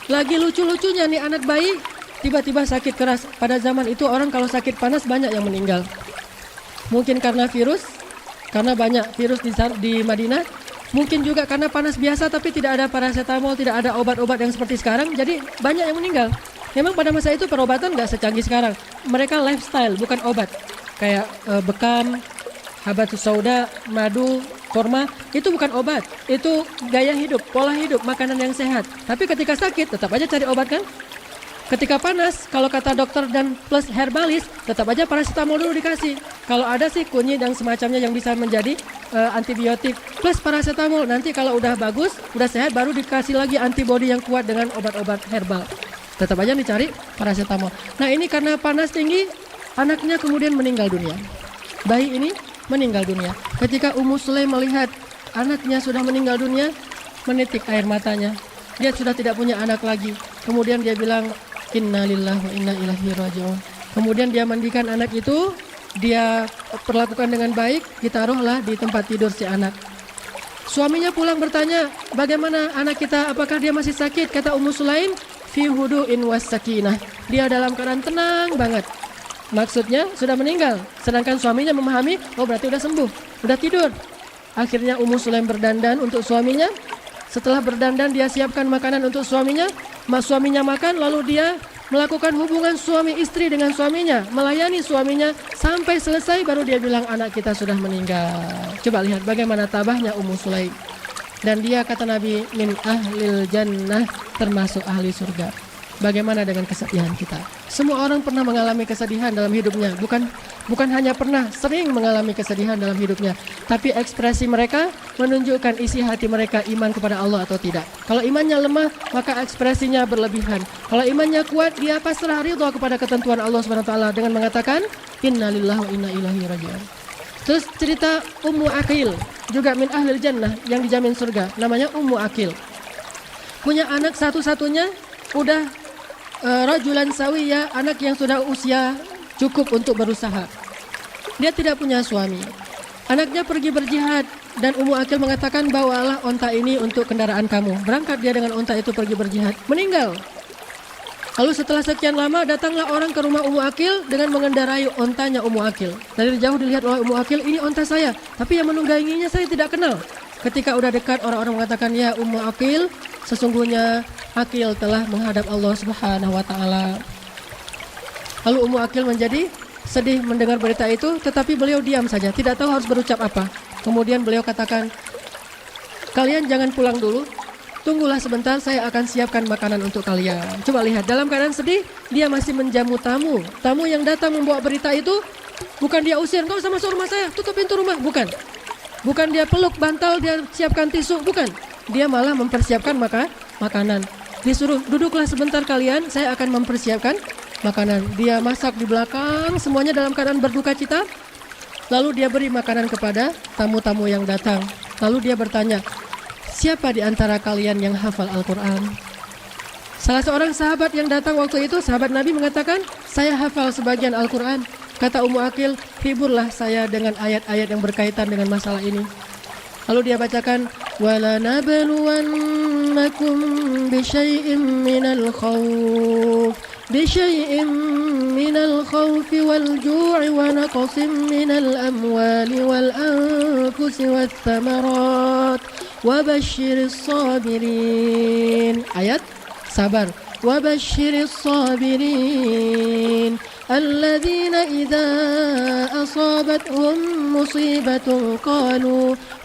Lagi lucu-lucunya nih anak bayi tiba-tiba sakit keras. Pada zaman itu orang kalau sakit panas banyak yang meninggal. Mungkin karena virus, karena banyak virus di Madinah. Mungkin juga karena panas biasa tapi tidak ada paracetamol, tidak ada obat-obat yang seperti sekarang. Jadi banyak yang meninggal. Memang pada masa itu perobatan nggak secanggih sekarang. Mereka lifestyle, bukan obat. Kayak bekam, habatus sauda, madu, korma, itu bukan obat. Itu gaya hidup, pola hidup, makanan yang sehat. Tapi ketika sakit tetap aja cari obat kan? Ketika panas, kalau kata dokter dan plus herbalis, tetap aja paracetamol dulu dikasih. Kalau ada sih kunyit dan semacamnya yang bisa menjadi antibiotik plus paracetamol. Nanti kalau udah bagus, udah sehat, baru dikasih lagi antibodi yang kuat dengan obat-obat herbal. Tetap aja dicari paracetamol. Nah ini karena panas tinggi, anaknya kemudian meninggal dunia. Bayi ini meninggal dunia. Ketika Ummu Sulaim melihat anaknya sudah meninggal dunia, menitik air matanya. Dia sudah tidak punya anak lagi. Kemudian dia bilang, Inna lillahi wa inna ilaihi raji'un. Kemudian dia mandikan anak itu, dia perlakukan dengan baik, ditaruhlah di tempat tidur si anak. Suaminya pulang bertanya, bagaimana anak kita, apakah dia masih sakit? Kata Ummu Sulaim, fi hudu'in was sakinah. Dia dalam keadaan tenang banget. Maksudnya sudah meninggal. Sedangkan suaminya memahami, oh berarti udah sembuh, udah tidur. Akhirnya Ummu Sulaim berdandan untuk suaminya. Setelah berdandan dia siapkan makanan untuk suaminya. Suaminya makan, lalu dia melakukan hubungan suami istri dengan suaminya, melayani suaminya sampai selesai, baru dia bilang anak kita sudah meninggal. Coba lihat bagaimana tabahnya Ummu Sulaim. Dan dia kata Nabi, min ahlil jannah, termasuk ahli surga. Bagaimana dengan kesedihan kita? Semua orang pernah mengalami kesedihan dalam hidupnya. Bukan hanya pernah, sering mengalami kesedihan dalam hidupnya. Tapi ekspresi mereka menunjukkan isi hati mereka iman kepada Allah atau tidak. Kalau imannya lemah, maka ekspresinya berlebihan. Kalau imannya kuat, dia pasrah ridha kepada ketentuan Allah SWT dengan mengatakan, Inna lillahi wa inna ilaihi raji'un. Terus cerita Ummu Aqil, juga min ahlil jannah, yang dijamin surga. Namanya Ummu Aqil. Punya anak satu-satunya, udah rajulan sawiya, anak yang sudah usia cukup untuk berusaha. Dia tidak punya suami. Anaknya pergi berjihad dan Ummu Aqil mengatakan, bawalah onta ini untuk kendaraan kamu. Berangkat dia dengan onta itu pergi berjihad, meninggal. Lalu setelah sekian lama datanglah orang ke rumah Ummu Aqil dengan mengendarai ontanya Ummu Aqil. Dari jauh dilihat oleh Ummu Aqil, ini onta saya, tapi yang menungganginya saya tidak kenal. Ketika udah dekat, orang-orang mengatakan, ya Ummu Aqil, sesungguhnya Aqil telah menghadap Allah Subhanahu wa taala. Lalu Ummu Aqil menjadi sedih mendengar berita itu, tetapi beliau diam saja, tidak tahu harus berucap apa. Kemudian beliau katakan, kalian jangan pulang dulu, tunggulah sebentar, saya akan siapkan makanan untuk kalian. Coba lihat, dalam keadaan sedih, dia masih menjamu tamu. Tamu yang datang membawa berita itu, bukan dia usir, kau usah masuk rumah saya, tutup pintu rumah, bukan. Bukan dia peluk bantal, dia siapkan tisu, bukan. Dia malah mempersiapkan makanan. Disuruh, duduklah sebentar kalian, saya akan mempersiapkan makanan. Dia masak di belakang, semuanya dalam keadaan berduka cita. Lalu dia beri makanan kepada tamu-tamu yang datang. Lalu dia bertanya, siapa di antara kalian yang hafal Al-Quran? Salah seorang sahabat yang datang waktu itu, sahabat Nabi mengatakan, saya hafal sebagian Al-Quran. Kata Ummu Aqil, hiburlah saya dengan ayat-ayat yang berkaitan dengan masalah ini. Lalu dia bacakan, وَلَنَبْلُوَنَّكُمْ بِشَيْءٍ مِّنَ الْخَوْفِ وَالْجُوعِ وَنَقْصٍ مِّنَ الْأَمْوَالِ وَالْأَنفُسِ وَالثَّمَرَاتِ وَبَشِّرِ الصَّابِرِينَ. Ayat sabar. وَبَشِّرِ الصَّابِرِينَ الَّذِينَ إِذَا أَصَابَتْهُمْ مُصِيبَةٌ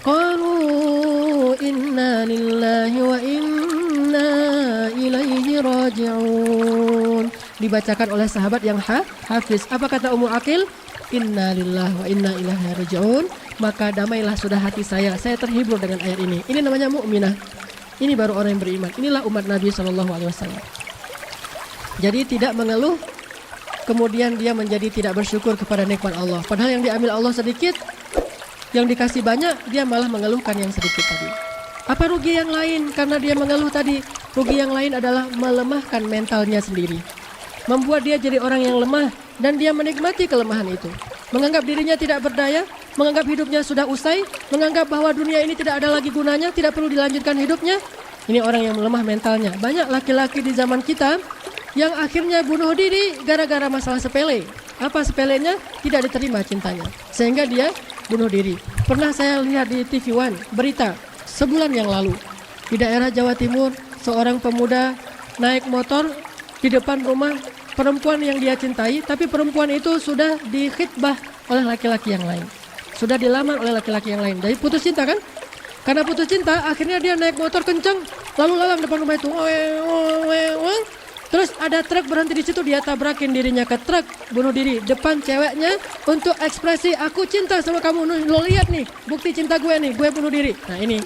قَالُوا إِنَّا لِلَّهِ وَإِنَّا إِلَيْهِ رَاجِعُونَ. Dibacakan oleh sahabat yang hafiz. Apa kata Ummu Aqil? Inna lillahi wa inna ilaihi raji'un. Maka damailah sudah hati saya terhibur dengan ayat ini. Ini namanya mukminah. Ini baru orang yang beriman. Inilah umat Nabi SAW. Jadi tidak mengeluh, kemudian dia menjadi tidak bersyukur kepada nikmat Allah. Padahal yang diambil Allah sedikit, yang dikasih banyak, dia malah mengeluhkan yang sedikit tadi. Apa rugi yang lain karena dia mengeluh tadi? Rugi yang lain adalah melemahkan mentalnya sendiri, membuat dia jadi orang yang lemah, dan dia menikmati kelemahan itu. Menganggap dirinya tidak berdaya, menganggap hidupnya sudah usai, menganggap bahwa dunia ini tidak ada lagi gunanya, tidak perlu dilanjutkan hidupnya. Ini orang yang lemah mentalnya. Banyak laki-laki di zaman kita yang akhirnya bunuh diri gara-gara masalah sepele. Apa sepelenya? Tidak diterima cintanya, sehingga dia bunuh diri. Pernah saya lihat di TV One berita sebulan yang lalu, di daerah Jawa Timur, seorang pemuda naik motor di depan rumah perempuan yang dia cintai, tapi perempuan itu sudah dikhitbah oleh laki-laki yang lain, sudah dilamar oleh laki-laki yang lain. Jadi putus cinta kan? Karena putus cinta, akhirnya dia naik motor kencang, lalu lalang depan rumah itu. Terus ada truk berhenti di situ, dia tabrakin dirinya ke truk, bunuh diri depan ceweknya untuk ekspresi aku cinta sama kamu. Lo lihat nih, bukti cinta gue nih, gue bunuh diri. Nah ini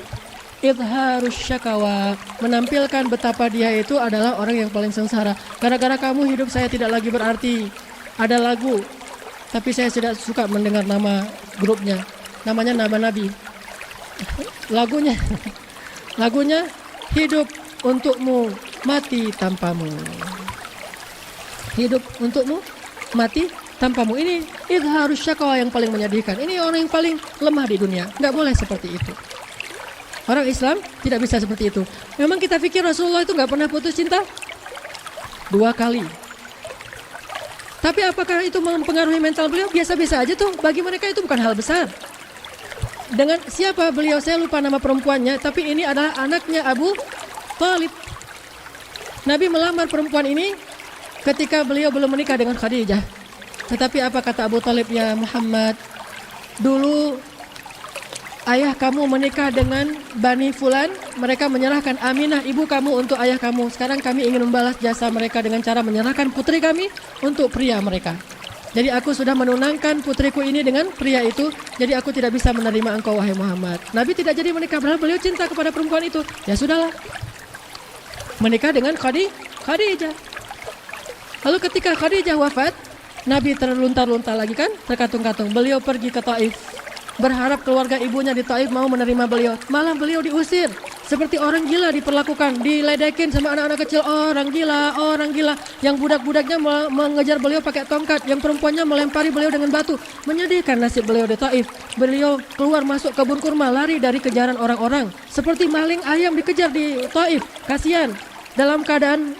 idharus syakawa, menampilkan betapa dia itu adalah orang yang paling sengsara. Gara-gara kamu hidup saya tidak lagi berarti. Ada lagu, tapi saya tidak suka mendengar nama grupnya. Namanya nama Nabi. Lagunya hidup untukmu, mati tanpamu. Hidup untukmu, mati tanpamu. Ini idharus syakawa yang paling menyedihkan. Ini orang yang paling lemah di dunia. Nggak boleh seperti itu. Orang Islam tidak bisa seperti itu. Memang kita pikir Rasulullah itu nggak pernah putus cinta? 2 kali. Tapi apakah itu mempengaruhi mental beliau? Biasa-biasa aja tuh. Bagi mereka itu bukan hal besar. Dengan siapa beliau? Saya lupa nama perempuannya. Tapi ini adalah anaknya Abu Thalib. Nabi melamar perempuan ini ketika beliau belum menikah dengan Khadijah. Tetapi apa kata Abu Thalib? Ya Muhammad, dulu ayah kamu menikah dengan Bani Fulan, mereka menyerahkan Aminah ibu kamu untuk ayah kamu. Sekarang kami ingin membalas jasa mereka dengan cara menyerahkan putri kami untuk pria mereka. Jadi aku sudah menunangkan putriku ini dengan pria itu. Jadi aku tidak bisa menerima engkau wahai Muhammad. Nabi tidak jadi menikah, padahal beliau cinta kepada perempuan itu. Ya sudahlah, menikah dengan Khadijah. Lalu ketika Khadijah wafat, Nabi terluntar-luntar lagi kan, terkatung-katung. Beliau pergi ke Taif, berharap keluarga ibunya di Taif mau menerima beliau. Malah beliau diusir. Seperti orang gila diperlakukan, diledekin sama anak-anak kecil. Orang gila. Yang budak-budaknya mengejar beliau pakai tongkat, yang perempuannya melempari beliau dengan batu. Menyedihkan nasib beliau di Taif. Beliau keluar masuk kebun kurma, lari dari kejaran orang-orang. Seperti maling ayam dikejar di Taif. Kasihan. Dalam keadaan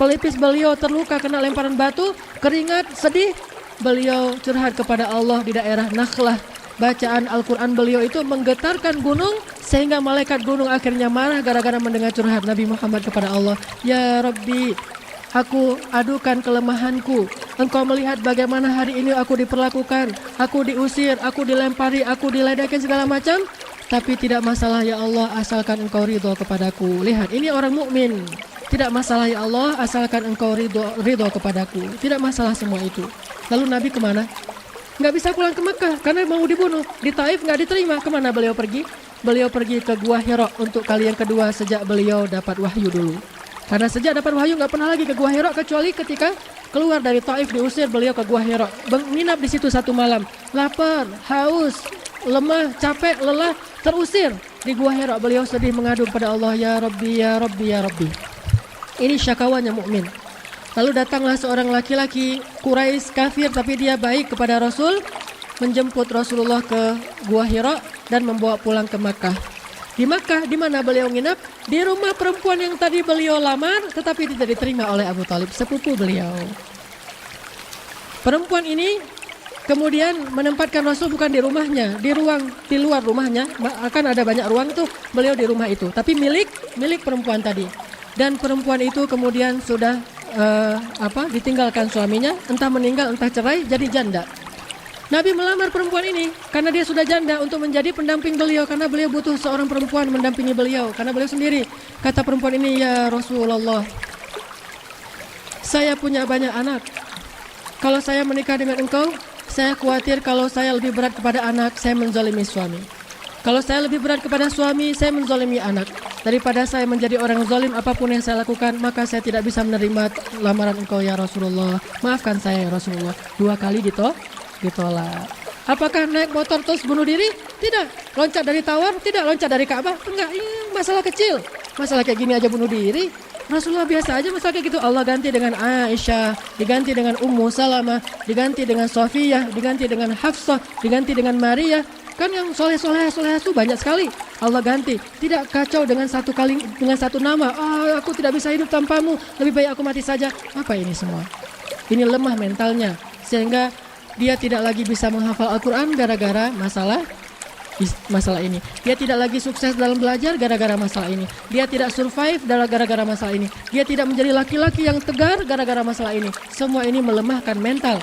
pelipis beliau terluka kena lemparan batu, keringat, sedih. Beliau curhat kepada Allah di daerah Nakhlah. Bacaan Al-Quran beliau itu menggetarkan gunung, sehingga malaikat gunung akhirnya marah gara-gara mendengar curhat Nabi Muhammad kepada Allah. Ya Rabbi, aku adukan kelemahanku. Engkau melihat bagaimana hari ini aku diperlakukan. Aku diusir, aku dilempari, aku diledekin segala macam. Tapi tidak masalah ya Allah, asalkan engkau ridho kepadaku. Lihat, ini orang mukmin. Tidak masalah ya Allah, asalkan engkau ridho kepadaku. Tidak masalah semua itu. Lalu Nabi kemana? Nggak bisa pulang ke Mekah karena mau dibunuh. Di Taif nggak diterima. Kemana beliau pergi? Beliau pergi ke Gua Hira untuk kali yang kedua sejak beliau dapat wahyu dulu. Karena sejak dapat wahyu nggak pernah lagi ke Gua Hira, kecuali ketika keluar dari Taif diusir, beliau ke Gua Hira. Menginap di situ 1 malam. Lapar, haus, lemah, capek, lelah, terusir di Gua Hira. Beliau sedih mengadu kepada Allah, ya Rabbi, ya Rabbi, ya Rabbi. Ini syakawanya mukmin. Lalu datanglah seorang laki-laki Quraisy kafir, tapi dia baik kepada Rasul, menjemput Rasulullah ke Gua Hira dan membawa pulang ke Makkah. Di Makkah, di mana beliau nginap? Di rumah perempuan yang tadi beliau lamar, tetapi tidak diterima oleh Abu Thalib, sepupu beliau. Perempuan ini kemudian menempatkan Rasul bukan di rumahnya, di luar rumahnya. Akan ada banyak ruang tuh, beliau di rumah itu, tapi milik perempuan tadi. Dan perempuan itu kemudian sudah ditinggalkan suaminya, entah meninggal entah cerai, jadi janda. Nabi melamar perempuan ini karena dia sudah janda untuk menjadi pendamping beliau, karena beliau butuh seorang perempuan mendampingi beliau karena beliau sendiri. Kata perempuan ini, ya Rasulullah, saya punya banyak anak. Kalau saya menikah dengan engkau, saya khawatir kalau saya lebih berat kepada anak, saya menzalimi suami. Kalau saya lebih berat kepada suami, saya menzalimi anak. Daripada saya menjadi orang zalim apapun yang saya lakukan, maka saya tidak bisa menerima lamaran engkau ya Rasulullah. Maafkan saya ya Rasulullah. 2 kali ditolak. Apakah naik motor terus bunuh diri? Tidak. Loncat dari tawar? Tidak. Loncat dari Ka'bah? Enggak. Ini masalah kecil. Masalah kayak gini aja bunuh diri. Rasulullah biasa aja masalah kayak gitu. Allah ganti dengan Aisyah, diganti dengan Ummu Salamah, diganti dengan Sofiyah, diganti dengan Hafsah, diganti dengan Maria. Kan yang soleh-soleh itu banyak sekali. Allah ganti. Tidak kacau dengan satu nama. Aku tidak bisa hidup tanpamu, lebih baik aku mati saja. Apa ini semua? Ini lemah mentalnya, sehingga dia tidak lagi bisa menghafal Al-Quran gara-gara masalah ini. Dia tidak lagi sukses dalam belajar gara-gara masalah ini. Dia tidak survive gara-gara masalah ini. Dia tidak menjadi laki-laki yang tegar gara-gara masalah ini. Semua ini melemahkan mental.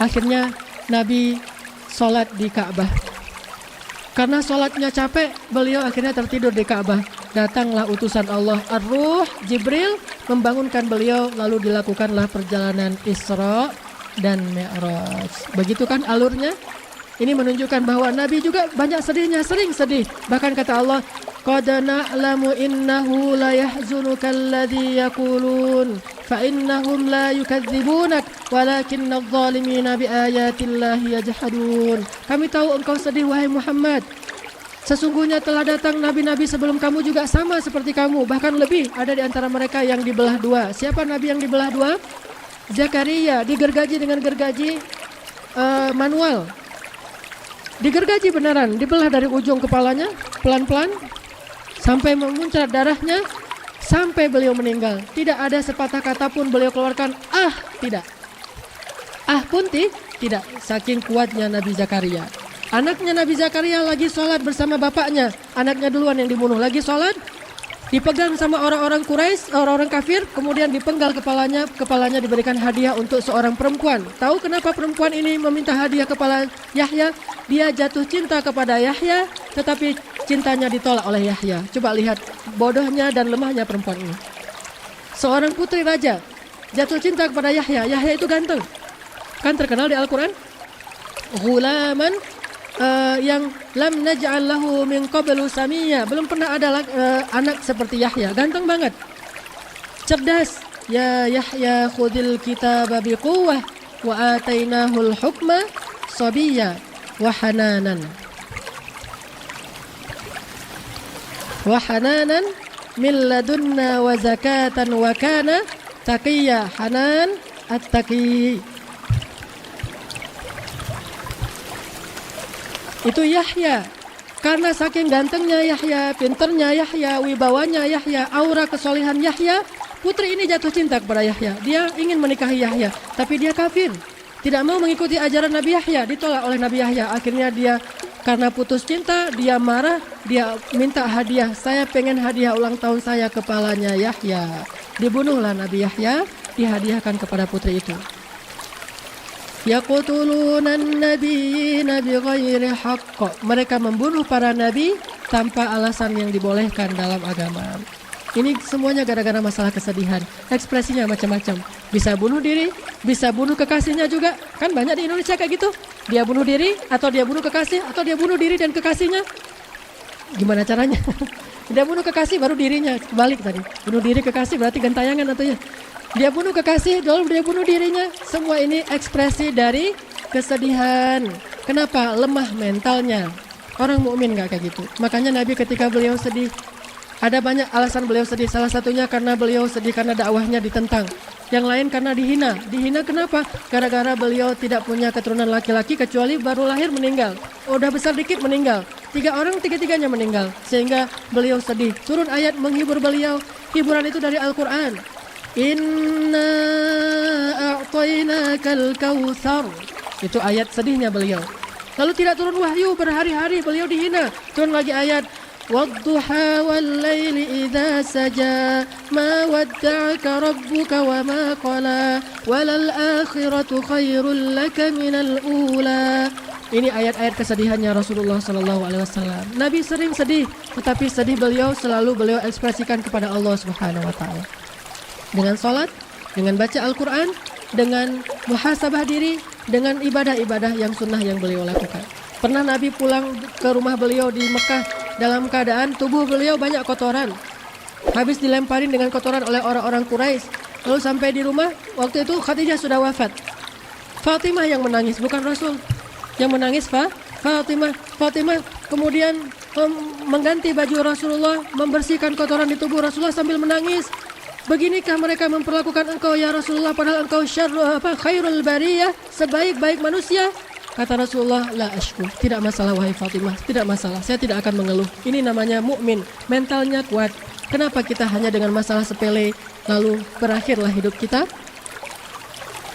Akhirnya Nabi sholat di Ka'bah. Karena sholatnya capek, beliau akhirnya tertidur di Ka'bah. Datanglah utusan Allah, Ar-Ruh, Jibril, membangunkan beliau, lalu dilakukanlah perjalanan Isra dan Mi'raj. Begitu kan alurnya? Ini menunjukkan bahwa Nabi juga banyak sedihnya, sering sedih. Bahkan kata Allah, qad na'lamu innahu la yahzunuka alladhi yaqulun fa innahum la yukadzibunak walakinna adh-dhalimina biayatillahi yajhadun. Kami tahu engkau sedih wahai Muhammad. Sesungguhnya telah datang nabi-nabi sebelum kamu juga sama seperti kamu, bahkan lebih. Ada di antara mereka yang dibelah dua. Siapa nabi yang dibelah dua? Zakaria, digergaji dengan gergaji manual. Digergaji beneran, dibelah dari ujung kepalanya pelan-pelan sampai memuncrat darahnya sampai beliau meninggal. Tidak ada sepatah kata pun beliau keluarkan tidak. Pun tidak, saking kuatnya Nabi Zakaria. Anaknya Nabi Zakaria lagi sholat bersama bapaknya. Anaknya duluan yang dibunuh, lagi sholat, dipegang sama orang-orang Quraisy, orang-orang kafir, kemudian dipenggal kepalanya diberikan hadiah untuk seorang perempuan. Tahu kenapa perempuan ini meminta hadiah kepala Yahya? Dia jatuh cinta kepada Yahya, tetapi cintanya ditolak oleh Yahya. Coba lihat bodohnya dan lemahnya perempuan ini. Seorang putri raja jatuh cinta kepada Yahya. Yahya itu ganteng, kan terkenal di Al-Quran. Ghulaman yang lam naj'al lahu min qablu samiyya, belum pernah ada anak seperti Yahya, ganteng banget, cerdas. Ya Yahya khudil kitaba biquwwah wa atainahul hukma sabiyya wa hananan min ladunna wa zakatan wa kana taqiyya. Hanan at-taqi. Itu Yahya. Karena saking gantengnya Yahya, pinternya Yahya, wibawanya Yahya, aura kesolehan Yahya, putri ini jatuh cinta kepada Yahya. Dia ingin menikahi Yahya, tapi dia kafir, tidak mau mengikuti ajaran Nabi Yahya, ditolak oleh Nabi Yahya. Akhirnya dia karena putus cinta, dia marah, dia minta hadiah. Saya pengen hadiah ulang tahun saya, kepalanya Yahya. Dibunuhlah Nabi Yahya, dihadiahkan kepada putri itu. Yaqtuluna an-nabiyina bighairi haqq. Mereka membunuh para nabi tanpa alasan yang dibolehkan dalam agama. Ini semuanya gara-gara masalah kesedihan. Ekspresinya macam-macam. Bisa bunuh diri, bisa bunuh kekasihnya juga. Kan banyak di Indonesia kayak gitu. Dia bunuh diri, atau dia bunuh kekasih, atau dia bunuh diri dan kekasihnya. Gimana caranya? Dia bunuh kekasih baru dirinya. Kebalik tadi. Bunuh diri kekasih berarti gentayangan atau ya. Dia bunuh kekasih, lalu dia bunuh dirinya. Semua ini ekspresi dari kesedihan. Kenapa? Lemah mentalnya. Orang mukmin nggak kayak gitu. Makanya Nabi ketika beliau sedih, ada banyak alasan beliau sedih. Salah satunya karena beliau sedih karena dakwahnya ditentang. Yang lain karena dihina. Dihina kenapa? Gara-gara beliau tidak punya keturunan laki-laki kecuali baru lahir meninggal. Udah besar dikit meninggal. 3 orang, tiga-tiganya meninggal. Sehingga beliau sedih. Turun ayat menghibur beliau. Hiburan itu dari Al-Quran. Inna a'tainakal kautsar. Itu ayat sedihnya beliau. Lalu tidak turun wahyu, berhari-hari beliau dihina. Turun lagi ayat wadduha wal laili idza saja ma wadda'aka rabbuka wa ma qala walal akhiratu khairul laka minal ula. Ini ayat-ayat kesedihannya Rasulullah SAW. Nabi sering sedih, tetapi sedih beliau selalu beliau ekspresikan kepada Allah Subhanahu wa taala. Dengan sholat, dengan baca Al-Quran, dengan muhasabah diri, dengan ibadah-ibadah yang sunnah yang beliau lakukan. Pernah Nabi pulang ke rumah beliau di Mekah dalam keadaan tubuh beliau banyak kotoran. Habis dilemparin dengan kotoran oleh orang-orang Quraisy. Lalu sampai di rumah, waktu itu Khadijah sudah wafat. Fatimah yang menangis, bukan Rasul. Yang menangis Fatimah. Fatimah kemudian mengganti baju Rasulullah, membersihkan kotoran di tubuh Rasulullah sambil menangis. Beginikah mereka memperlakukan engkau ya Rasulullah, padahal engkau khairul bariyah, sebaik-baik manusia? Kata Rasulullah, la ashku, tidak masalah wahai Fatimah, tidak masalah, saya tidak akan mengeluh. Ini namanya mukmin, mentalnya kuat. Kenapa kita hanya dengan masalah sepele lalu berakhirlah hidup kita?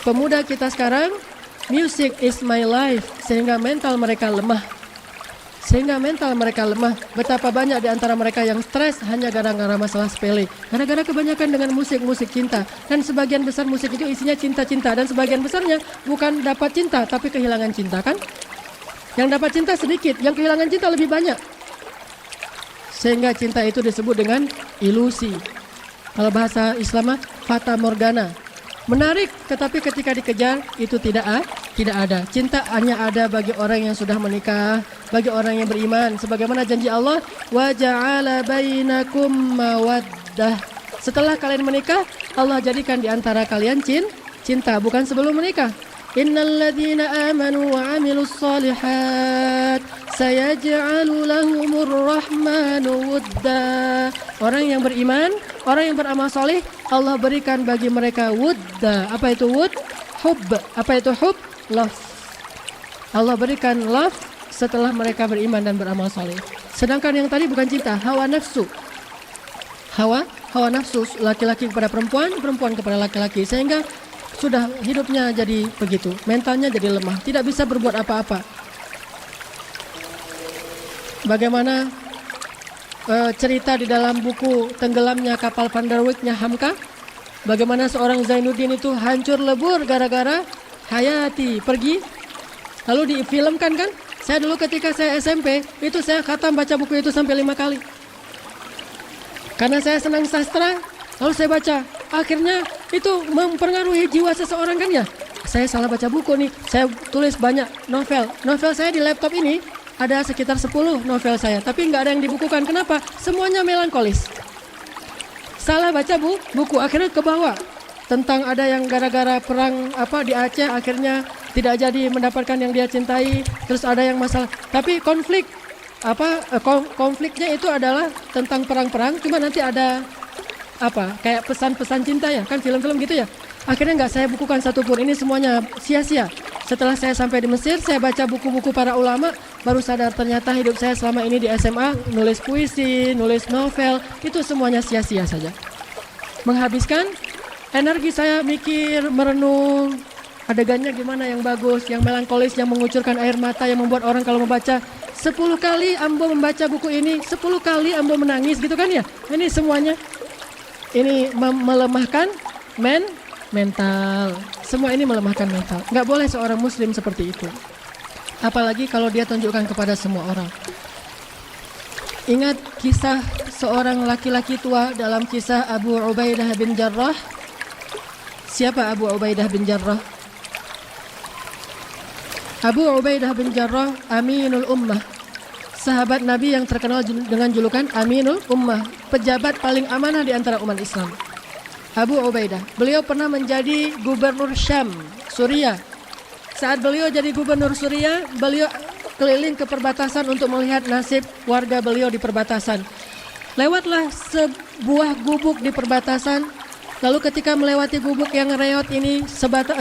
Pemuda kita sekarang, music is my life, sehingga mental mereka lemah. Betapa banyak di antara mereka yang stres hanya gara-gara masalah sepele, gara-gara kebanyakan dengan musik cinta. Dan sebagian besar musik itu isinya cinta-cinta, dan sebagian besarnya bukan dapat cinta tapi kehilangan cinta, kan? Yang dapat cinta sedikit, yang kehilangan cinta lebih banyak. Sehingga cinta itu disebut dengan ilusi. Kalau bahasa Islam fata morgana. Menarik, tetapi ketika dikejar itu tidak ada. Cinta hanya ada bagi orang yang sudah menikah, bagi orang yang beriman. Sebagaimana janji Allah, wa ja'ala bainakum mawaddah. Setelah kalian menikah, Allah jadikan di antara kalian cinta, bukan sebelum menikah. Innalladzina amanu wa amilus solihat sayaj'alu lahumur rahmanu wudda. Orang yang beriman, orang yang beramal soleh, Allah berikan bagi mereka wudda. Apa itu wud? Hub. Apa itu hub? Love. Allah berikan love setelah mereka beriman dan beramal soleh. Sedangkan yang tadi bukan cinta, hawa nafsu. Hawa nafsu, laki-laki kepada perempuan, perempuan kepada laki-laki, sehingga sudah hidupnya jadi begitu, mentalnya jadi lemah, tidak bisa berbuat apa-apa. Bagaimana cerita di dalam buku Tenggelamnya Kapal Van der Wijk-nya Hamka, bagaimana seorang Zainuddin itu hancur lebur gara-gara Hayati pergi, lalu difilmkan kan. Saya dulu ketika saya SMP itu saya khatam baca buku itu sampai 5 kali, karena saya senang sastra. Lalu saya baca, akhirnya itu mempengaruhi jiwa seseorang kan ya. Saya salah baca buku nih, saya tulis banyak novel. Novel saya di laptop ini ada sekitar 10 novel saya, tapi nggak ada yang dibukukan. Kenapa? Semuanya melankolis. Salah baca buku, akhirnya ke bawah. Tentang ada yang gara-gara perang di Aceh, akhirnya tidak jadi mendapatkan yang dia cintai. Terus ada yang masalah, tapi konfliknya itu adalah tentang perang-perang, cuma nanti ada kayak pesan-pesan cinta ya, kan film-film gitu ya. Akhirnya nggak saya bukukan satupun, ini semuanya sia-sia. Setelah saya sampai di Mesir, saya baca buku-buku para ulama, baru sadar ternyata hidup saya selama ini di SMA, nulis puisi, nulis novel, itu semuanya sia-sia saja. Menghabiskan energi saya mikir, merenung, adegannya gimana yang bagus, yang melankolis, yang mengucurkan air mata, yang membuat orang kalau membaca 10 kali Ambo membaca buku ini, 10 kali Ambo menangis gitu kan ya. Ini semuanya ini melemahkan mental. Semua ini melemahkan mental. Nggak boleh seorang muslim seperti itu. Apalagi kalau dia tunjukkan kepada semua orang. Ingat kisah seorang laki-laki tua dalam kisah Abu Ubaidah bin Jarrah. Siapa Abu Ubaidah bin Jarrah? Abu Ubaidah bin Jarrah Aminul Ummah, sahabat Nabi yang terkenal dengan julukan Aminul Ummah, pejabat paling amanah di antara umat Islam. Abu Ubaidah, beliau pernah menjadi gubernur Syam, Suriah. Saat beliau jadi gubernur Suriah, beliau keliling ke perbatasan untuk melihat nasib warga beliau di perbatasan. Lewatlah sebuah gubuk di perbatasan. Lalu ketika melewati gubuk yang reot ini,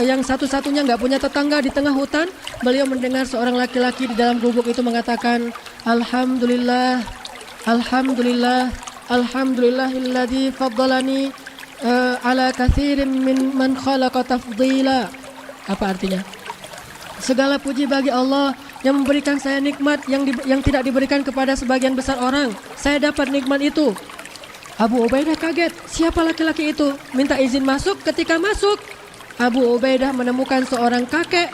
yang satu-satunya nggak punya tetangga di tengah hutan, beliau mendengar seorang laki-laki di dalam gubuk itu mengatakan, Alhamdulillah, Alhamdulillah, Alhamdulillahilladzi faddalani ala katsirin min man khalaqa tafdila. Apa artinya? Segala puji bagi Allah yang memberikan saya nikmat yang tidak diberikan kepada sebagian besar orang. Saya dapat nikmat itu. Abu Ubaidah kaget, siapa laki-laki itu? Minta izin masuk. Ketika masuk, Abu Ubaidah menemukan seorang kakek,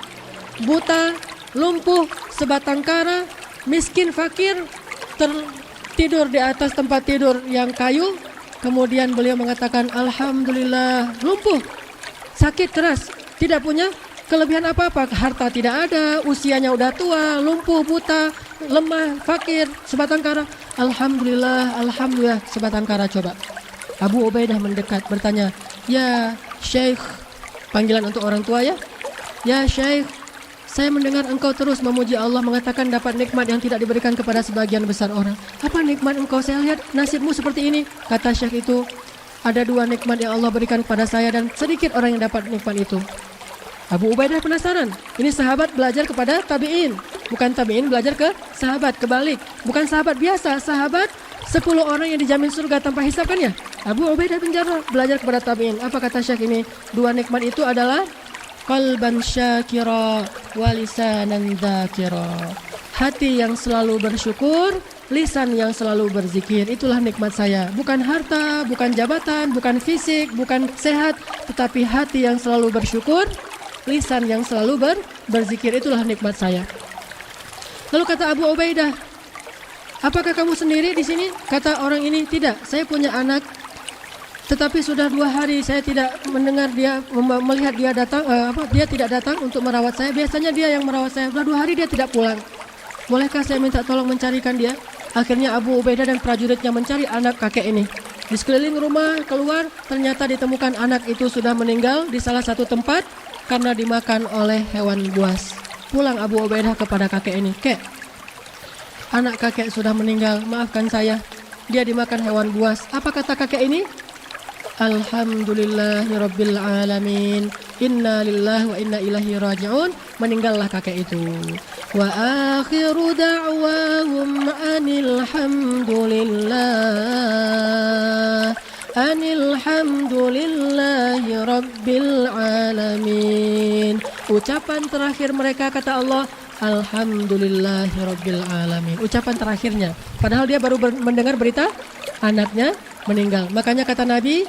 buta, lumpuh, sebatang kara, miskin, fakir, tertidur di atas tempat tidur yang kayu. Kemudian beliau mengatakan, Alhamdulillah, lumpuh, sakit keras, tidak punya kelebihan apa-apa, harta tidak ada, usianya udah tua, lumpuh, buta, lemah, fakir, sebatang kara. Alhamdulillah, Alhamdulillah, sebatang kara. Coba Abu Ubaidah mendekat bertanya, ya Syekh, panggilan untuk orang tua ya. Ya Syekh, saya mendengar engkau terus memuji Allah, mengatakan dapat nikmat yang tidak diberikan kepada sebagian besar orang. Apa nikmat engkau? Saya lihat nasibmu seperti ini. Kata Syekh itu, ada 2 nikmat yang Allah berikan kepada saya dan sedikit orang yang dapat nikmat itu. Abu Ubaidah penasaran. Ini sahabat belajar kepada tabi'in, bukan tabi'in belajar ke sahabat, kebalik. Bukan sahabat biasa, sahabat 10 orang yang dijamin surga tanpa hisab kan ya. Abu Ubaidah bin Jarrah belajar kepada tabi'in. Apa kata Syekh ini? 2 nikmat itu adalah qalban syakira wa lisanan dzakira. Hati yang selalu bersyukur, lisan yang selalu berzikir. Itulah nikmat saya. Bukan harta, bukan jabatan, bukan fisik, bukan sehat, tetapi hati yang selalu bersyukur, lisan yang selalu berzikir. Itulah nikmat saya. Lalu kata Abu Ubaidah, apakah kamu sendiri di sini? Kata orang ini, tidak, saya punya anak Tetapi sudah 2 hari saya tidak mendengar dia, melihat dia datang, dia tidak datang untuk merawat saya. Biasanya dia yang merawat saya. Sudah 2 hari dia tidak pulang. Bolehkah saya minta tolong mencarikan dia? Akhirnya Abu Ubaidah dan prajuritnya mencari anak kakek ini. Di sekeliling rumah keluar, ternyata ditemukan anak itu sudah meninggal di salah satu tempat karena dimakan oleh hewan buas. Pulang Abu Ubaidah kepada kakek ini, "Kek, anak kakek sudah meninggal, maafkan saya. Dia dimakan hewan buas." Apa kata kakek ini? Alhamdulillahirabbil alamin. Inna lillahi wa inna ilaihi raji'un. Meninggallah kakek itu. Wa akhiru da'wahum anil hamdulillah. Alhamdulillahi rabbil alamin. Ucapan terakhir mereka kata Allah, Alhamdulillahi rabbil alamin. Ucapan terakhirnya. Padahal dia baru mendengar berita anaknya meninggal. Makanya kata Nabi,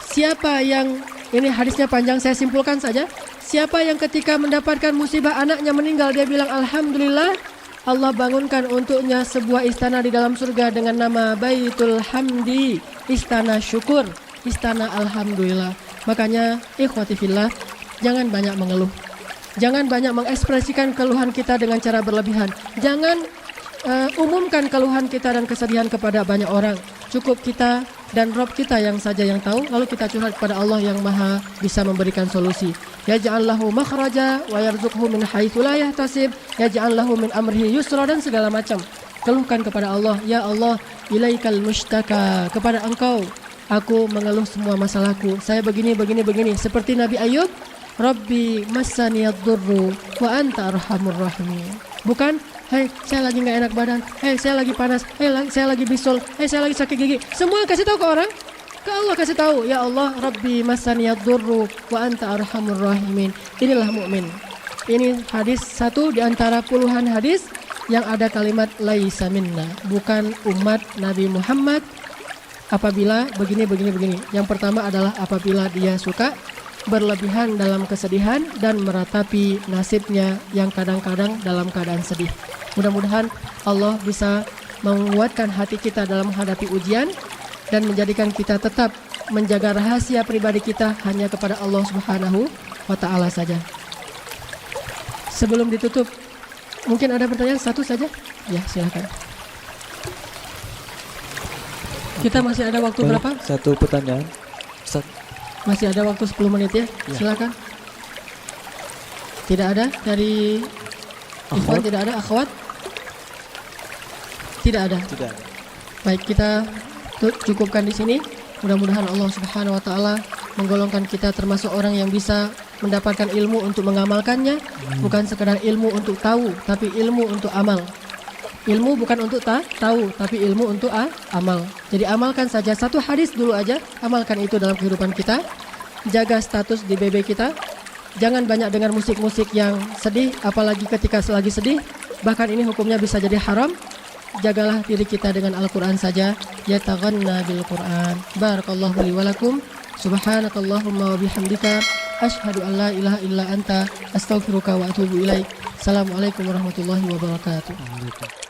siapa yang, ini hadisnya panjang, saya simpulkan saja. Siapa yang ketika mendapatkan musibah anaknya meninggal, dia bilang Alhamdulillah, Allah bangunkan untuknya sebuah istana di dalam surga dengan nama Baitul Hamdi, istana syukur, istana Alhamdulillah. Makanya ikhwati fillah, jangan banyak mengeluh. Jangan banyak mengekspresikan keluhan kita dengan cara berlebihan. Jangan umumkan keluhan kita dan kesedihan kepada banyak orang. Cukup kita dan Rob kita yang saja yang tahu, lalu kita curhat kepada Allah yang maha bisa memberikan solusi. Yaj'al lahu makhraja wa yarzuqhu min haitsu la yahtasib, yaj'al lahu min amrihi yusra, dan segala macam. Keluhkan kepada Allah, ya Allah, ilaikal mushtaka, kepada Engkau aku mengeluh semua masalahku. Saya begini. Seperti Nabi Ayub, Rabbi massaniyad durru wa anta arhamur rahimin. Bukan, hei saya lagi nggak enak badan, hei saya lagi panas, hei saya lagi bisul, hei saya lagi sakit gigi. Semua kasih tahu ke orang. Ke Allah kasih tahu, ya Allah, Rabbi massaniyad durru wa anta arhamur rahimin. Inilah mukmin. Ini hadis satu di antara puluhan hadis yang ada kalimat laisa minna, bukan umat Nabi Muhammad. Apabila begini. Yang pertama adalah apabila dia suka berlebihan dalam kesedihan dan meratapi nasibnya yang kadang-kadang dalam keadaan sedih. Mudah-mudahan Allah bisa menguatkan hati kita dalam menghadapi ujian dan menjadikan kita tetap menjaga rahasia pribadi kita hanya kepada Allah Subhanahu wa Ta'ala saja. Sebelum ditutup, mungkin ada pertanyaan satu saja? Ya, silakan. Kita masih ada waktu berapa? Satu pertanyaan. Masih ada waktu 10 menit ya? Silakan. Tidak ada dari Ikhwan, tidak ada akhwat? Tidak ada. Baik, kita cukupkan di sini. Mudah-mudahan Allah Subhanahu wa Ta'ala menggolongkan kita termasuk orang yang bisa mendapatkan ilmu untuk mengamalkannya. Bukan sekadar ilmu untuk tahu, tapi ilmu untuk amal. Ilmu bukan untuk tahu, tapi ilmu untuk amal. Jadi amalkan saja satu hadis dulu aja, amalkan itu dalam kehidupan kita. Jaga status di BB kita. Jangan banyak dengar musik-musik yang sedih, apalagi ketika lagi sedih. Bahkan ini hukumnya bisa jadi haram. Jagalah diri kita dengan Al-Quran saja. Yataghanna bil Quran. Barakallahu li walakum. Subhanakallahumma wa bihamdika. Ashhadu an la ilaha illa anta. Astaghfiruka wa atubu ilaik. Assalamualaikum warahmatullahi wabarakatuh.